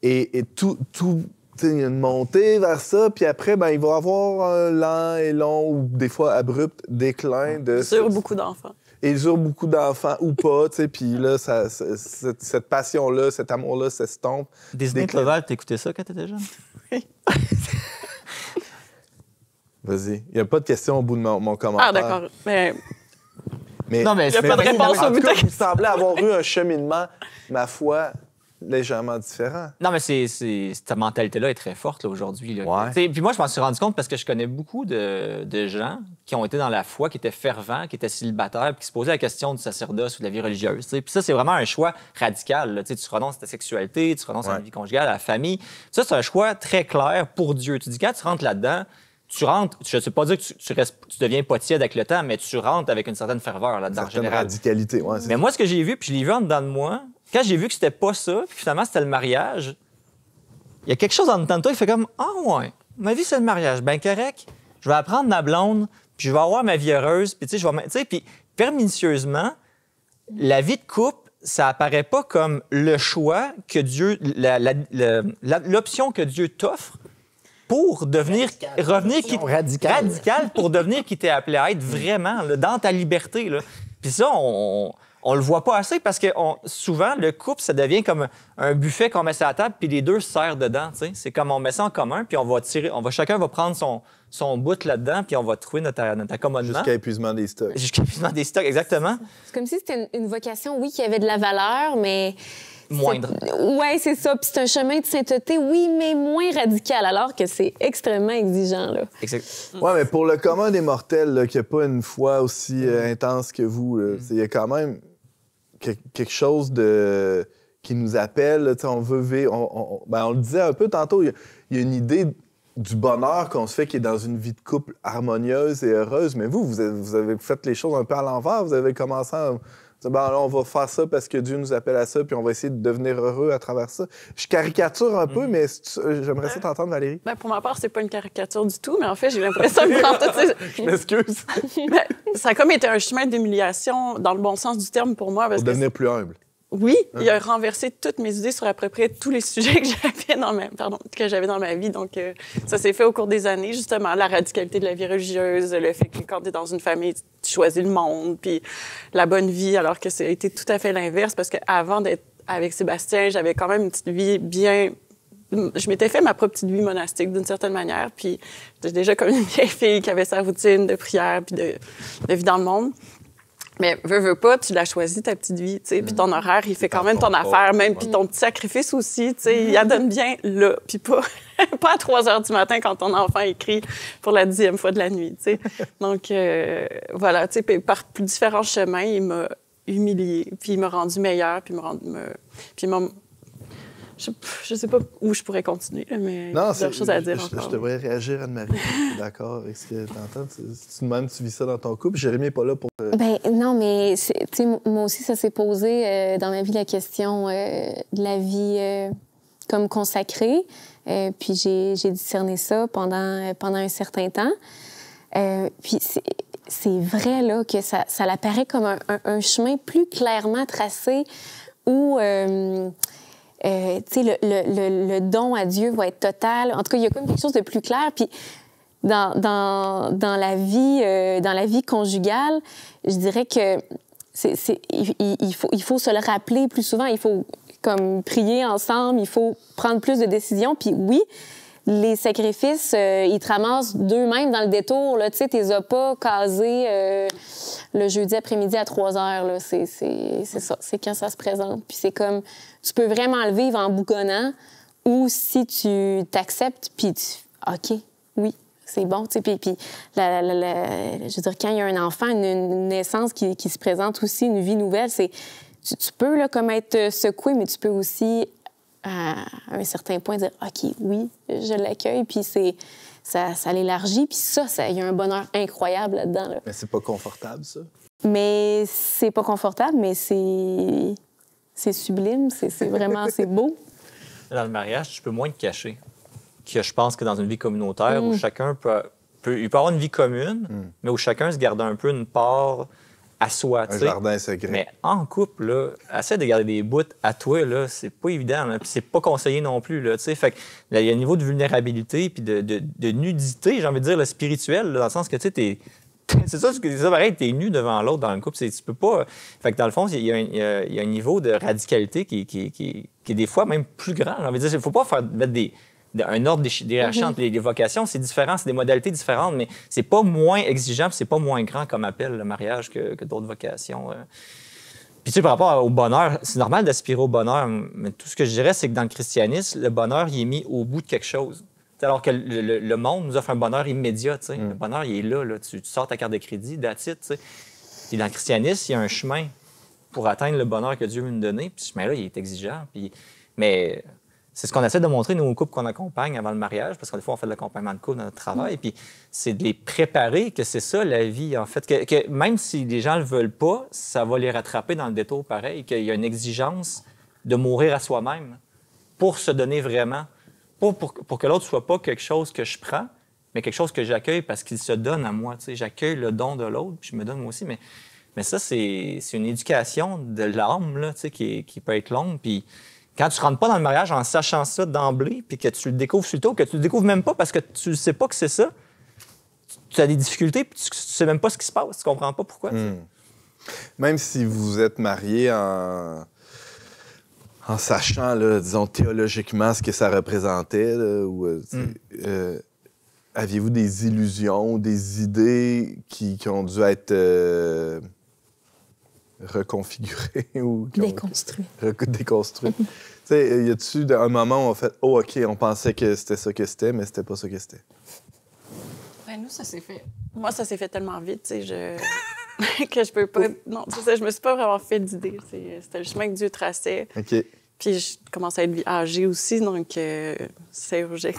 Et tout il y a une montée vers ça, puis après, ben, il va y avoir un lent et long, ou des fois abrupt, déclin de... Sur beaucoup d'enfants. Et sur beaucoup d'enfants, ou pas, tu sais, puis là, cette passion-là, cet amour-là s'estompe. Disney Cloval, t'écoutais ça quand t'étais jeune? Oui. Vas-y. Il n'y a pas de question au bout de mon commentaire. Ah, d'accord. Mais non, mais il n'y a pas de réponse au bout de... Vous semblez avoir eu un cheminement, ma foi, légèrement différent. Non, mais cette mentalité-là est très forte là, aujourd'hui. Là. Ouais. Puis moi, je m'en suis rendu compte parce que je connais beaucoup de gens qui ont été dans la foi, qui étaient fervents, qui étaient célibataires, puis qui se posaient la question du sacerdoce ou de la vie religieuse. T'sais. Puis ça, c'est vraiment un choix radical. Là. Tu renonces à ta sexualité, tu renonces à la vie conjugale, à la famille. Ça, c'est un choix très clair pour Dieu. Tu dis, quand tu rentres là-dedans, je ne sais pas dire que tu deviens pas tiède avec le temps, mais tu rentres avec une certaine ferveur là-dedans, en général. Radicalité, ouais. Mais moi, ce que j'ai vu, puis je l'ai vu en dedans de moi, quand j'ai vu que c'était pas ça, puis finalement, c'était le mariage, il y a quelque chose en dedans de toi qui fait comme « Ah ouais, ma vie, c'est le mariage. Ben correct, je vais apprendre ma blonde, puis je vais avoir ma vie heureuse. » Puis tu sais, puis pernicieusement, la vie de couple, ça apparaît pas comme le choix que Dieu... l'option que Dieu t'offre pour radical pour devenir qui t'es appelé à être vraiment, là, dans ta liberté. Là. Puis ça, on le voit pas assez parce que souvent, le couple, ça devient comme un buffet qu'on met sur la table puis les deux se serrent dedans. T'sais. C'est comme on met ça en commun puis chacun va prendre son bout là-dedans puis on va trouver notre accommodement. Jusqu'à épuisement des stocks. Jusqu'à épuisement des stocks, exactement. C'est comme si c'était une vocation, oui, qui avait de la valeur, mais... Moindre. Oui, c'est ça. Puis c'est un chemin de sainteté, oui, mais moins radical, alors que c'est extrêmement exigeant, là. Exact. Oui, mais pour le commun des mortels, qui n'a pas une foi aussi intense que vous, il y a quand même quelque chose qui nous appellent, là, on veut vivre... on le disait un peu tantôt, il y a une idée du bonheur qu'on se fait qui est dans une vie de couple harmonieuse et heureuse, mais vous avez fait les choses un peu à l'envers. Vous avez commencé à dire, là, on va faire ça parce que Dieu nous appelle à ça, puis on va essayer de devenir heureux à travers ça. Je caricature un peu, mais j'aimerais ça t'entendre, Valérie. Ben, pour ma part, c'est pas une caricature du tout, mais en fait, j'ai l'impression que dans toutes ces... Je m'excuse. Ben, ça a comme été un chemin d'humiliation dans le bon sens du terme pour moi. Parce pour devenir plus humble. Oui, il a renversé toutes mes idées sur à peu près tous les sujets que j'avais dans ma vie. Donc, ça s'est fait au cours des années, justement, la radicalité de la vie religieuse, le fait que quand tu es dans une famille, tu choisis le monde, puis la bonne vie, alors que ça a été tout à fait l'inverse, parce qu'avant d'être avec Sébastien, j'avais quand même une petite vie bien... Je m'étais fait ma propre petite vie monastique d'une certaine manière, puis j'étais déjà comme une vieille fille qui avait sa routine de prière puis de vie dans le monde. Mais veux pas, tu l'as choisi, ta petite vie, tu sais, puis ton horaire, il fait quand même ton affaire, même, puis ton petit sacrifice aussi, tu sais, il la donne bien là, puis pas à 3 heures du matin quand ton enfant écrit pour la 10e fois de la nuit, tu sais. Donc, voilà, tu sais, par différents chemins, il m'a humiliée, puis il m'a rendu meilleure, puis il m'a... Je sais pas où je pourrais continuer, mais il y a plusieurs choses à dire encore. Je devrais réagir, Anne-Marie. Je suis d'accord avec ce que tu entends. Tu vis ça dans ton couple. Jérémy n'est pas là pour... Ben non, mais moi aussi, ça s'est posé dans ma vie, la question de la vie comme consacrée. Puis j'ai discerné ça pendant un certain temps. Puis c'est vrai là, que ça apparaît comme un chemin plus clairement tracé où... le don à Dieu va être total. En tout cas, il y a comme quelque chose de plus clair. Puis dans la vie conjugale, je dirais que il faut se le rappeler plus souvent. Il faut comme prier ensemble. Il faut prendre plus de décisions. Puis oui, les sacrifices, ils te ramassent d'eux-mêmes dans le détour. Tu sais, t'es pas casés le jeudi après-midi à 3 heures. Là. C'est ça. C'est quand ça se présente. Puis c'est comme... Tu peux vraiment le vivre en bougonnant ou si tu t'acceptes, puis OK, oui, c'est bon. Puis je veux dire, quand il y a un enfant, une naissance qui se présente aussi, une vie nouvelle, tu peux là, comme être secoué, mais tu peux aussi, à un certain point, dire OK, oui, je l'accueille, puis ça l'élargit, puis ça, il y a un bonheur incroyable là-dedans. Là. Mais c'est pas confortable, ça? Mais c'est pas confortable, mais c'est sublime, c'est vraiment, c'est beau. Dans le mariage, tu peux moins te cacher que je pense que dans une vie communautaire où chacun peut avoir une vie commune, mais où chacun se garde un peu une part à soi. Un jardin secret. Mais en couple, là, essaie de garder des bouts à toi, là, c'est pas évident. Là, puis c'est pas conseillé non plus. Là, fait que là, il y a un niveau de vulnérabilité puis de nudité, j'ai envie de dire, le spirituel, là, dans le sens que tu sais, c'est ça pareil, t'es nu devant l'autre dans le couple. Tu peux pas... Fait que dans le fond, il y a un niveau de radicalité qui est des fois même plus grand. J'ai envie de dire, il faut pas mettre un ordre hiérarchique entre les vocations. C'est différent, c'est des modalités différentes, mais c'est pas moins exigeant, c'est pas moins grand comme appel le mariage que d'autres vocations. Puis tu sais, par rapport au bonheur, c'est normal d'aspirer au bonheur, mais tout ce que je dirais, c'est que dans le christianisme, le bonheur, il est mis au bout de quelque chose. Alors que le monde nous offre un bonheur immédiat. Le bonheur, il est là. Tu sors ta carte de crédit, that's it. Puis dans le christianisme, il y a un chemin pour atteindre le bonheur que Dieu veut nous donner. Puis ce chemin-là, il est exigeant. Mais c'est ce qu'on essaie de montrer, nous, aux couples qu'on accompagne avant le mariage, parce que des fois, on fait de l'accompagnement de couple dans notre travail. Puis c'est de les préparer que c'est ça, la vie, en fait. Que même si les gens ne le veulent pas, ça va les rattraper dans le détour pareil. Qu'il y a une exigence de mourir à soi-même pour se donner vraiment. Pour que l'autre ne soit pas quelque chose que je prends, mais quelque chose que j'accueille parce qu'il se donne à moi. J'accueille le don de l'autre, puis je me donne moi aussi. Mais ça, c'est une éducation de l'âme là, qui peut être longue. Puis quand tu ne rentres pas dans le mariage en sachant ça d'emblée, puis que tu le découvres plus tôt, que tu le découvres même pas parce que tu ne sais pas que c'est ça, tu as des difficultés, puis tu ne sais même pas ce qui se passe. Tu ne comprends pas pourquoi. Même si vous êtes mariés en sachant, là, disons, théologiquement ce que ça représentait, là, aviez-vous des illusions, des idées qui ont dû être reconfigurées ou... Déconstruites. Tu sais, y a-tu un moment où on fait « Oh, OK, on pensait que c'était ça que c'était, mais c'était pas ça que c'était. » Ben nous, ça s'est fait... Moi, ça s'est fait tellement vite, tu sais, que je peux pas... Non, c'est ça, je me suis pas vraiment fait d'idée. C'était le chemin que Dieu traçait. OK. Puis je commence à être âgée aussi, donc c'est urgent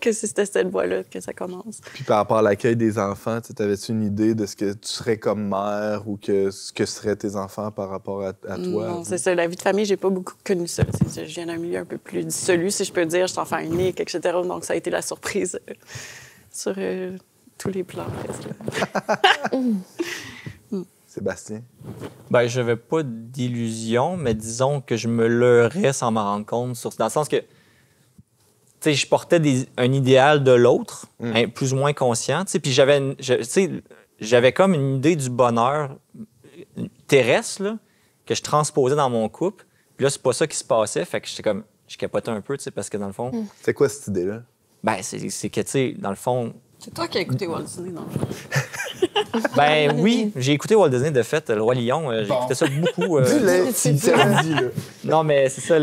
que c'était cette voie-là que ça commence. Puis par rapport à l'accueil des enfants, tu avais-tu une idée de ce que tu serais comme mère ou ce que seraient tes enfants par rapport à toi? Non, c'est ça. La vie de famille, j'ai pas beaucoup connu ça. Je viens d'un milieu un peu plus dissolu, si je peux dire. Je suis enfant unique, etc. Donc ça a été la surprise sur tous les plans, presque. Sébastien? Ben, je n'avais pas d'illusion, mais disons que je me leurrais sans m'en rendre compte. Dans le sens que, tu sais, je portais un idéal de l'autre, plus ou moins conscient, tu sais, puis j'avais comme une idée du bonheur terrestre, là, que je transposais dans mon couple. Puis là, c'est pas ça qui se passait, fait que je capotais un peu, tu sais, parce que dans le fond... C'est quoi cette idée-là? Ben, c'est que, tu sais, dans le fond... C'est toi qui as écouté Walt Disney, non? Ben oui, j'ai écouté Walt Disney, de fait, Le Roi Lion. J'ai écouté ça beaucoup. Non, mais c'est ça, tu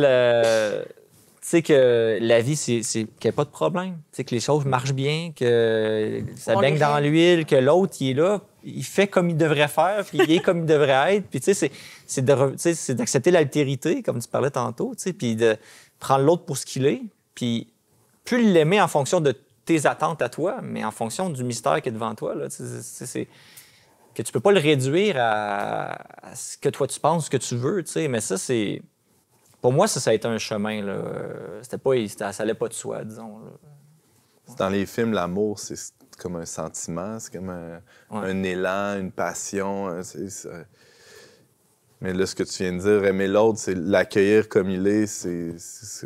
sais que la vie, c'est qu'il n'y a pas de problème. Tu sais que les choses marchent bien, que ça baigne dans l'huile, que l'autre, il est là, il fait comme il devrait faire, puis il est comme il devrait être. Puis tu sais, c'est d'accepter l'altérité, comme tu parlais tantôt, tu sais, puis de prendre l'autre pour ce qu'il est, puis plus l'aimer en fonction de tes attentes à toi, mais en fonction du mystère qui est devant toi. Là, que tu peux pas le réduire à ce que toi tu penses, ce que tu veux. Mais ça, c'est... Pour moi, ça a été un chemin. Là. Ça allait pas de soi, disons. Là. Dans les films, l'amour, c'est comme un sentiment, c'est comme un élan, une passion. Mais là, ce que tu viens de dire, aimer l'autre, c'est l'accueillir comme il est,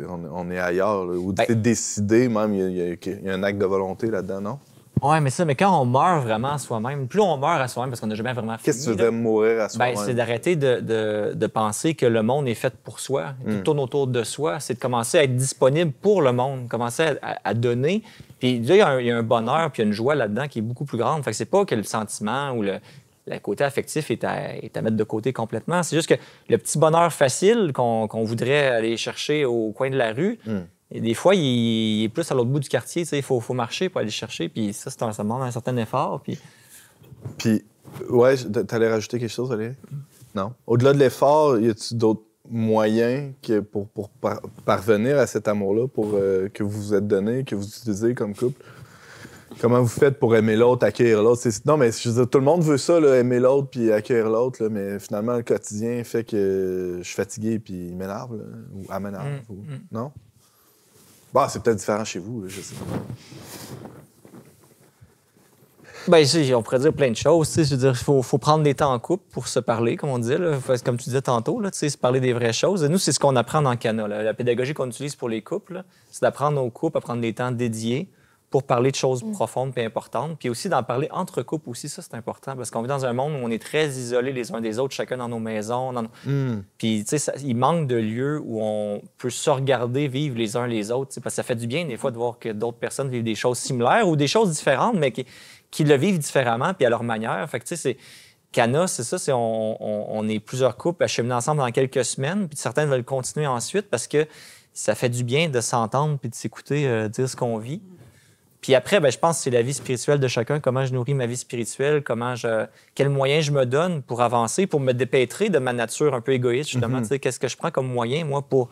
on est ailleurs. Là. Ou décider, même, il y a un acte de volonté là-dedans, non? Oui, mais quand on meurt vraiment à soi-même, plus on meurt à soi-même parce qu'on n'a jamais vraiment fini. Qu'est-ce que tu veux dire, mourir à soi-même? C'est d'arrêter de penser que le monde est fait pour soi, qu'il tourne autour de soi. C'est de commencer à être disponible pour le monde, commencer à donner. Puis là, il y a un bonheur puis il y a une joie là-dedans qui est beaucoup plus grande. Fait que c'est pas que le sentiment ou le côté affectif est à mettre de côté complètement. C'est juste que le petit bonheur facile qu'on voudrait aller chercher au coin de la rue, et des fois, il est plus à l'autre bout du quartier. Il faut marcher pour aller le chercher. Puis ça demande un certain effort. Puis ouais, t'allais rajouter quelque chose, Valérie? Non. Au-delà de l'effort, y a-t-il d'autres moyens pour parvenir à cet amour-là, que vous vous êtes donné, que vous utilisez comme couple? Comment vous faites pour aimer l'autre, accueillir l'autre? Non, mais je veux dire, tout le monde veut ça, là, aimer l'autre puis accueillir l'autre, là, mais finalement, le quotidien fait que je suis fatigué puis il m'énerve, là, ou elle m'énerve. Non? Bon, c'est peut-être différent chez vous, là, je sais pas. Ben, on pourrait dire plein de choses. Je veux dire, il faut prendre des temps en couple pour se parler, comme on disait. Là. Comme tu disais tantôt, là, se parler des vraies choses. Et nous, c'est ce qu'on apprend dans Cana. Là. La pédagogie qu'on utilise pour les couples, là, c'est d'apprendre aux couples à prendre des temps dédiés pour parler de choses profondes et importantes. Puis aussi d'en parler entre couples aussi, ça, c'est important. Parce qu'on vit dans un monde où on est très isolés les uns des autres, chacun dans nos maisons. Puis, tu sais, il manque de lieux où on peut se regarder vivre les uns les autres. Parce que ça fait du bien, des fois, de voir que d'autres personnes vivent des choses similaires ou des choses différentes, mais qui le vivent différemment puis à leur manière. Fait que, tu sais, c'est... Cana, c'est ça, on est plusieurs couples à cheminer ensemble dans quelques semaines, puis certains veulent continuer ensuite parce que ça fait du bien de s'entendre puis de s'écouter dire ce qu'on vit. Puis après, je pense que c'est la vie spirituelle de chacun, comment je nourris ma vie spirituelle, quels moyens je me donne pour avancer, pour me dépêtrer de ma nature un peu égoïste, justement. Tu sais, qu'est-ce que je prends comme moyen, moi, pour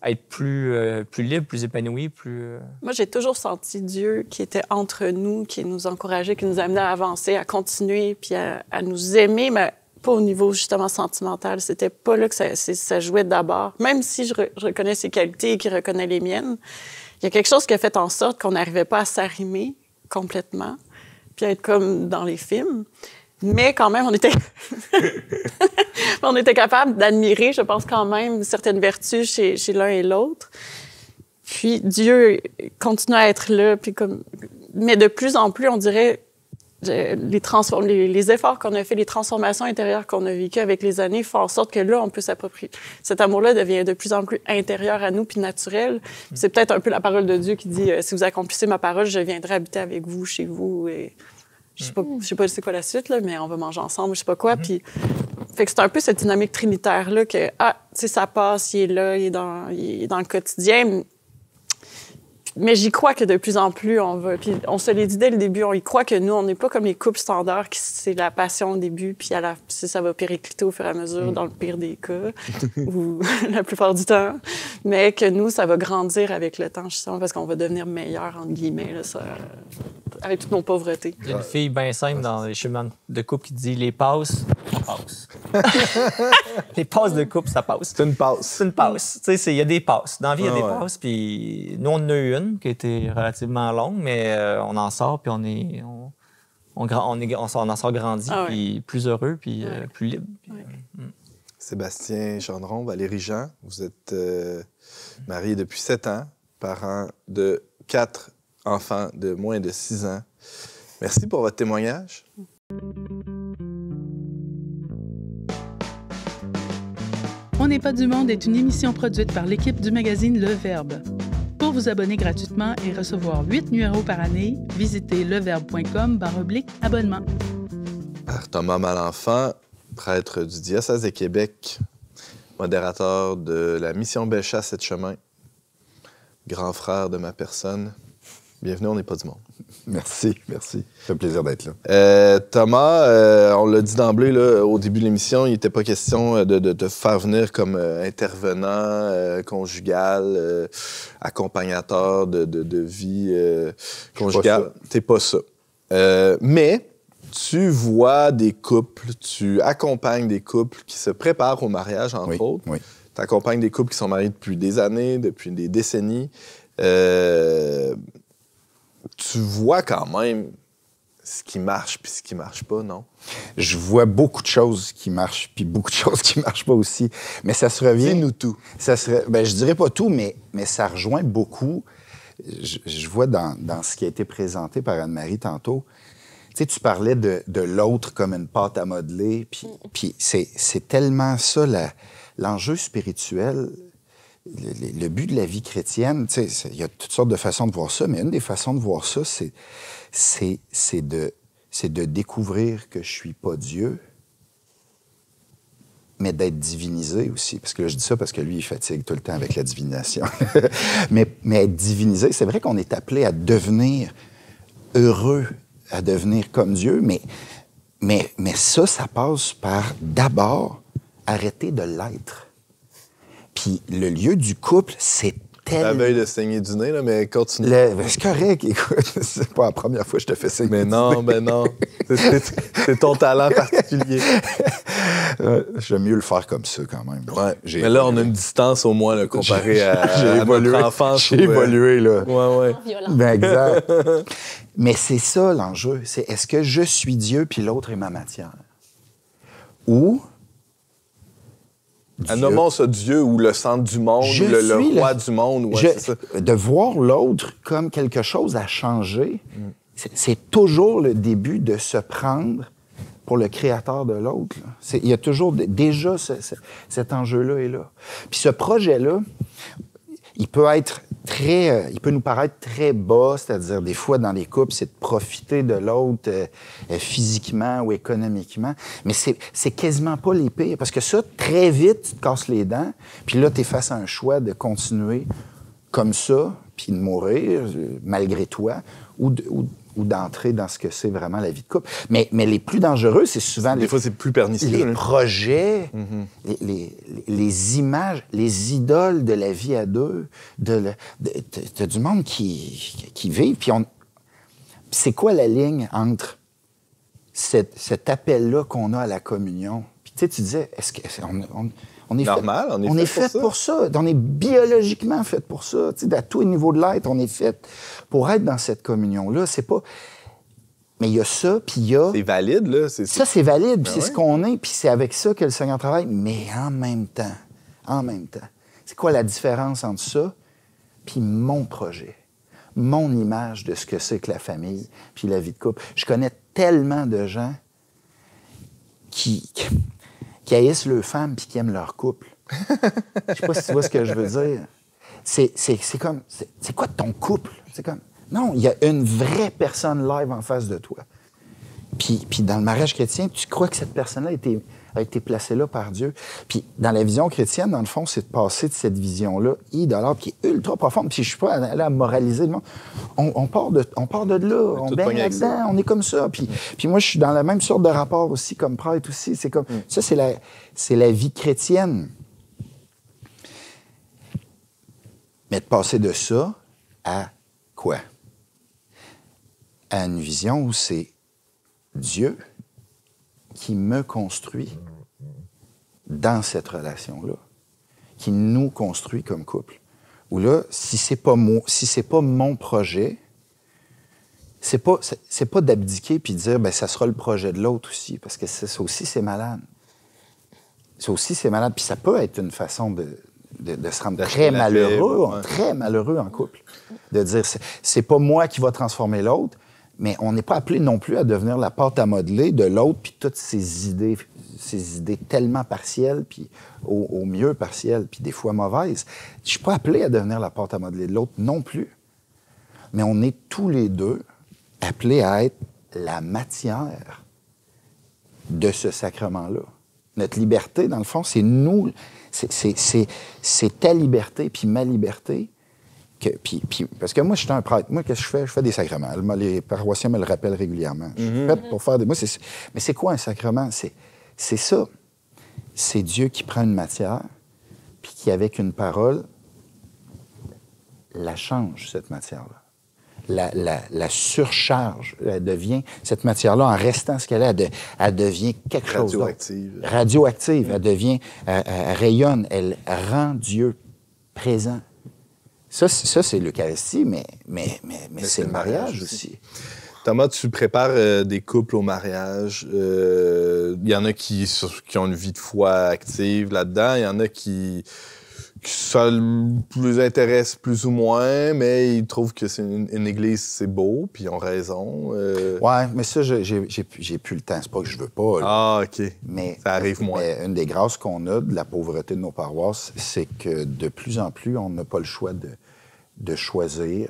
être plus libre, plus épanoui, plus... Moi, j'ai toujours senti Dieu qui était entre nous, qui nous encourageait, qui nous amenait à avancer, à continuer, puis à nous aimer, mais pas au niveau, justement, sentimental. C'était pas là que ça jouait d'abord. Même si je reconnais ses qualités et qu'il reconnaît les miennes, il y a quelque chose qui a fait en sorte qu'on n'arrivait pas à s'arrimer complètement, puis à être comme dans les films. Mais quand même, on était capable d'admirer, je pense, quand même, certaines vertus chez l'un et l'autre. Puis Dieu continue à être là. Puis mais de plus en plus, on dirait, les efforts qu'on a fait, les transformations intérieures qu'on a vécues avec les années font en sorte que là, on peut s'approprier. Cet amour-là devient de plus en plus intérieur à nous puis naturel. C'est peut-être un peu la parole de Dieu qui dit « Si vous accomplissez ma parole, je viendrai habiter avec vous, chez vous. » Et je sais pas c'est quoi la suite, là, mais on va manger ensemble, je sais pas quoi. Puis, fait que c'est un peu cette dynamique trinitaire-là que, tu sais, ça passe, il est là, il est dans le quotidien. Puis Mais j'y crois que de plus en plus, on va... Puis on se l'est dit dès le début, on y croit que nous, on n'est pas comme les couples standards, qui c'est la passion au début, puis ça va péricliter au fur et à mesure, dans le pire des cas, ou la plupart du temps. Mais que nous, ça va grandir avec le temps, justement, parce qu'on va devenir meilleurs, entre guillemets, là, avec toutes nos pauvretés. Il y a une fille bien simple dans les chemins de couple qui dit « Les passes, ça passe. » Les passes de couple, ça passe. C'est une passe. C'est une passe. Tu sais, il y a des passes. Dans la vie, il y a des passes. Puis nous, on en a eu une qui a été relativement longue, mais on en sort, puis on en sort grandi, puis plus heureux, puis plus libre. Sébastien Gendron, Valérie Jean, vous êtes mariés depuis 7 ans, parents de 4 enfants de moins de 6 ans. Merci pour votre témoignage. On n'est pas du monde est une émission produite par l'équipe du magazine Le Verbe. Pour vous abonner gratuitement et recevoir 8 numéros par année, visitez leverbe.com/abonnement. Par Thomas Malenfant, prêtre du diocèse de Québec, modérateur de la mission Bellechasse et de Chemin, grand frère de ma personne. Bienvenue, on n'est pas du monde. Merci. Ça fait plaisir d'être là. Thomas, on l'a dit d'emblée là, au début de l'émission, il n'était pas question de te faire venir comme intervenant conjugal, accompagnateur de vie conjugale. T'es pas ça. Mais tu vois des couples, tu accompagnes des couples qui se préparent au mariage, entre autres. Oui. Tu accompagnes des couples qui sont mariés depuis des années, depuis des décennies. Tu vois quand même ce qui marche puis ce qui marche pas, non? Je vois beaucoup de choses qui marchent puis beaucoup de choses qui marchent pas aussi. Mais ça se revient... Dis-nous tout. Je dirais pas tout, mais ça rejoint beaucoup. Je vois dans ce qui a été présenté par Anne-Marie tantôt, tu sais, tu parlais de l'autre comme une pâte à modeler, puis c'est tellement ça, l'enjeu spirituel. Le but de la vie chrétienne, tu sais, il y a toutes sortes de façons de voir ça, mais une des façons de voir ça, c'est de découvrir que je suis pas Dieu, mais d'être divinisé aussi. Parce que là, je dis ça parce que lui, il fatigue tout le temps avec la divination. mais être divinisé, c'est vrai qu'on est appelé à devenir heureux, à devenir comme Dieu, mais ça passe par d'abord arrêter de l'être. Puis le lieu du couple, c'est tellement... La veille de saigner du nez, là, mais continue. C'est correct, écoute, c'est pas la première fois que je te fais saigner mais non, du nez. Mais non, c'est ton talent particulier. J'aime mieux le faire comme ça, quand même. Ouais. Mais là, on a une distance, au moins, là, comparée à notre enfance. J'ai évolué, là. Ouais. Ben, exact. Mais c'est ça, l'enjeu. C'est est-ce que je suis Dieu, puis l'autre est ma matière? Ou... Nommons ça Dieu ou le centre du monde, le roi du monde. Ouais, c'est ça. De voir l'autre comme quelque chose à changer, c'est toujours le début de se prendre pour le créateur de l'autre. Il y a toujours déjà cet enjeu-là est là. Puis ce projet-là, il peut nous paraître très bas, c'est-à-dire des fois dans les couples, c'est de profiter de l'autre physiquement ou économiquement, mais c'est quasiment pas les pires, parce que ça, très vite, tu te casses les dents, puis là, tu es face à un choix de continuer comme ça, puis de mourir malgré toi, ou d'entrer dans ce que c'est vraiment la vie de couple. Mais les plus dangereux, c'est souvent... Des fois, c'est plus pernicieux. Les projets, les images, les idoles de la vie à deux, t'as du monde qui vit. Puis c'est quoi la ligne entre cet appel-là qu'on a à la communion? Puis tu disais, est-ce qu'on est normal, on est fait pour ça. On est biologiquement fait pour ça. À tous les niveaux de l'être, on est fait pour être dans cette communion-là. C'est pas... Mais il y a ça, puis il y a... C'est valide, là. Ça, c'est valide, puis c'est ce qu'on est, puis c'est avec ça que le Seigneur travaille. Mais en même temps, c'est quoi la différence entre ça puis mon projet, mon image de ce que c'est que la famille puis la vie de couple? Je connais tellement de gens qui haïssent leurs femmes puis qui aiment leur couple. Je sais pas si tu vois ce que je veux dire. C'est comme... C'est quoi ton couple? C'est comme... Non, il y a une vraie personne live en face de toi Puis dans le mariage chrétien, tu crois que cette personne-là a été placée là par Dieu. Puis dans la vision chrétienne, dans le fond, c'est de passer de cette vision-là idolâtre qui est ultra profonde. Puis je suis pas allé à moraliser le monde. On part de là, on baigne là-dedans, on est comme ça. Puis moi, je suis dans la même sorte de rapport aussi comme prêtre aussi. C'est comme ça, c'est la vie chrétienne. Mais de passer de ça à quoi? À une vision où c'est Dieu qui me construit dans cette relation-là, qui nous construit comme couple. Où là, si c'est pas mon projet, c'est pas d'abdiquer puis de dire ben ça sera le projet de l'autre aussi, parce que ça aussi c'est malade. Ça aussi c'est malade, puis ça peut être une façon de se rendre très malheureux en couple, de dire c'est pas moi qui va transformer l'autre. Mais on n'est pas appelé non plus à devenir la pâte à modeler de l'autre, puis toutes ces idées tellement partielles, puis au mieux partielles, puis des fois mauvaises. Je suis pas appelé à devenir la pâte à modeler de l'autre non plus. Mais on est tous les deux appelés à être la matière de ce sacrement-là. Notre liberté, dans le fond, c'est nous. C'est ta liberté, puis ma liberté. Parce que moi, je suis un prêtre. Moi, qu'est-ce que je fais? Je fais des sacrements. Les paroissiens me le rappellent régulièrement. Je suis fait pour faire des... Mais c'est quoi un sacrement? C'est ça. C'est Dieu qui prend une matière, puis qui, avec une parole, la change, cette matière-là. La surcharge. Elle devient... Cette matière-là, en restant ce qu'elle est, elle devient quelque chose d'autre. Radioactive. Elle devient... Elle rayonne. Elle rend Dieu présent. Ça c'est l'Eucharistie, mais c'est le mariage aussi. Thomas, tu prépares des couples au mariage. Il y en a qui ont une vie de foi active là-dedans. Il y en a qui ça les intéresse plus ou moins, mais ils trouvent que c'est une église, c'est beau, puis ils ont raison. Ouais, mais ça, j'ai plus le temps. C'est pas que je veux pas. Là. Ah, OK. Mais, ça arrive moins. Mais une des grâces qu'on a de la pauvreté de nos paroisses, c'est que de plus en plus, on n'a pas le choix de choisir.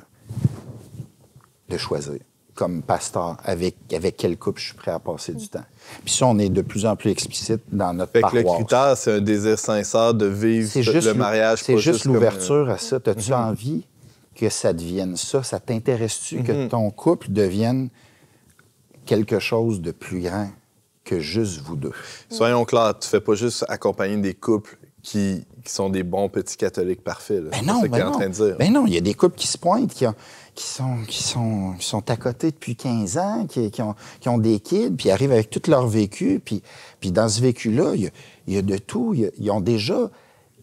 Comme pasteur, avec quel couple je suis prêt à passer du temps. Puis ça, on est de plus en plus explicite dans notre paroisse. Le critère, c'est un désir sincère de vivre le mariage. C'est juste l'ouverture à ça. As-tu envie que ça devienne ça? Ça t'intéresse-tu que ton couple devienne quelque chose de plus grand que juste vous deux? Soyons clairs, tu fais pas juste accompagner des couples qui sont des bons petits catholiques parfaits. Là. Ben non, c'est ce que tu es en train de dire. Ben non, il y a des couples qui se pointent, qui sont à côté depuis 15 ans, qui ont des kids, puis arrivent avec tout leur vécu. Puis dans ce vécu-là, il y a de tout. Ils ont déjà,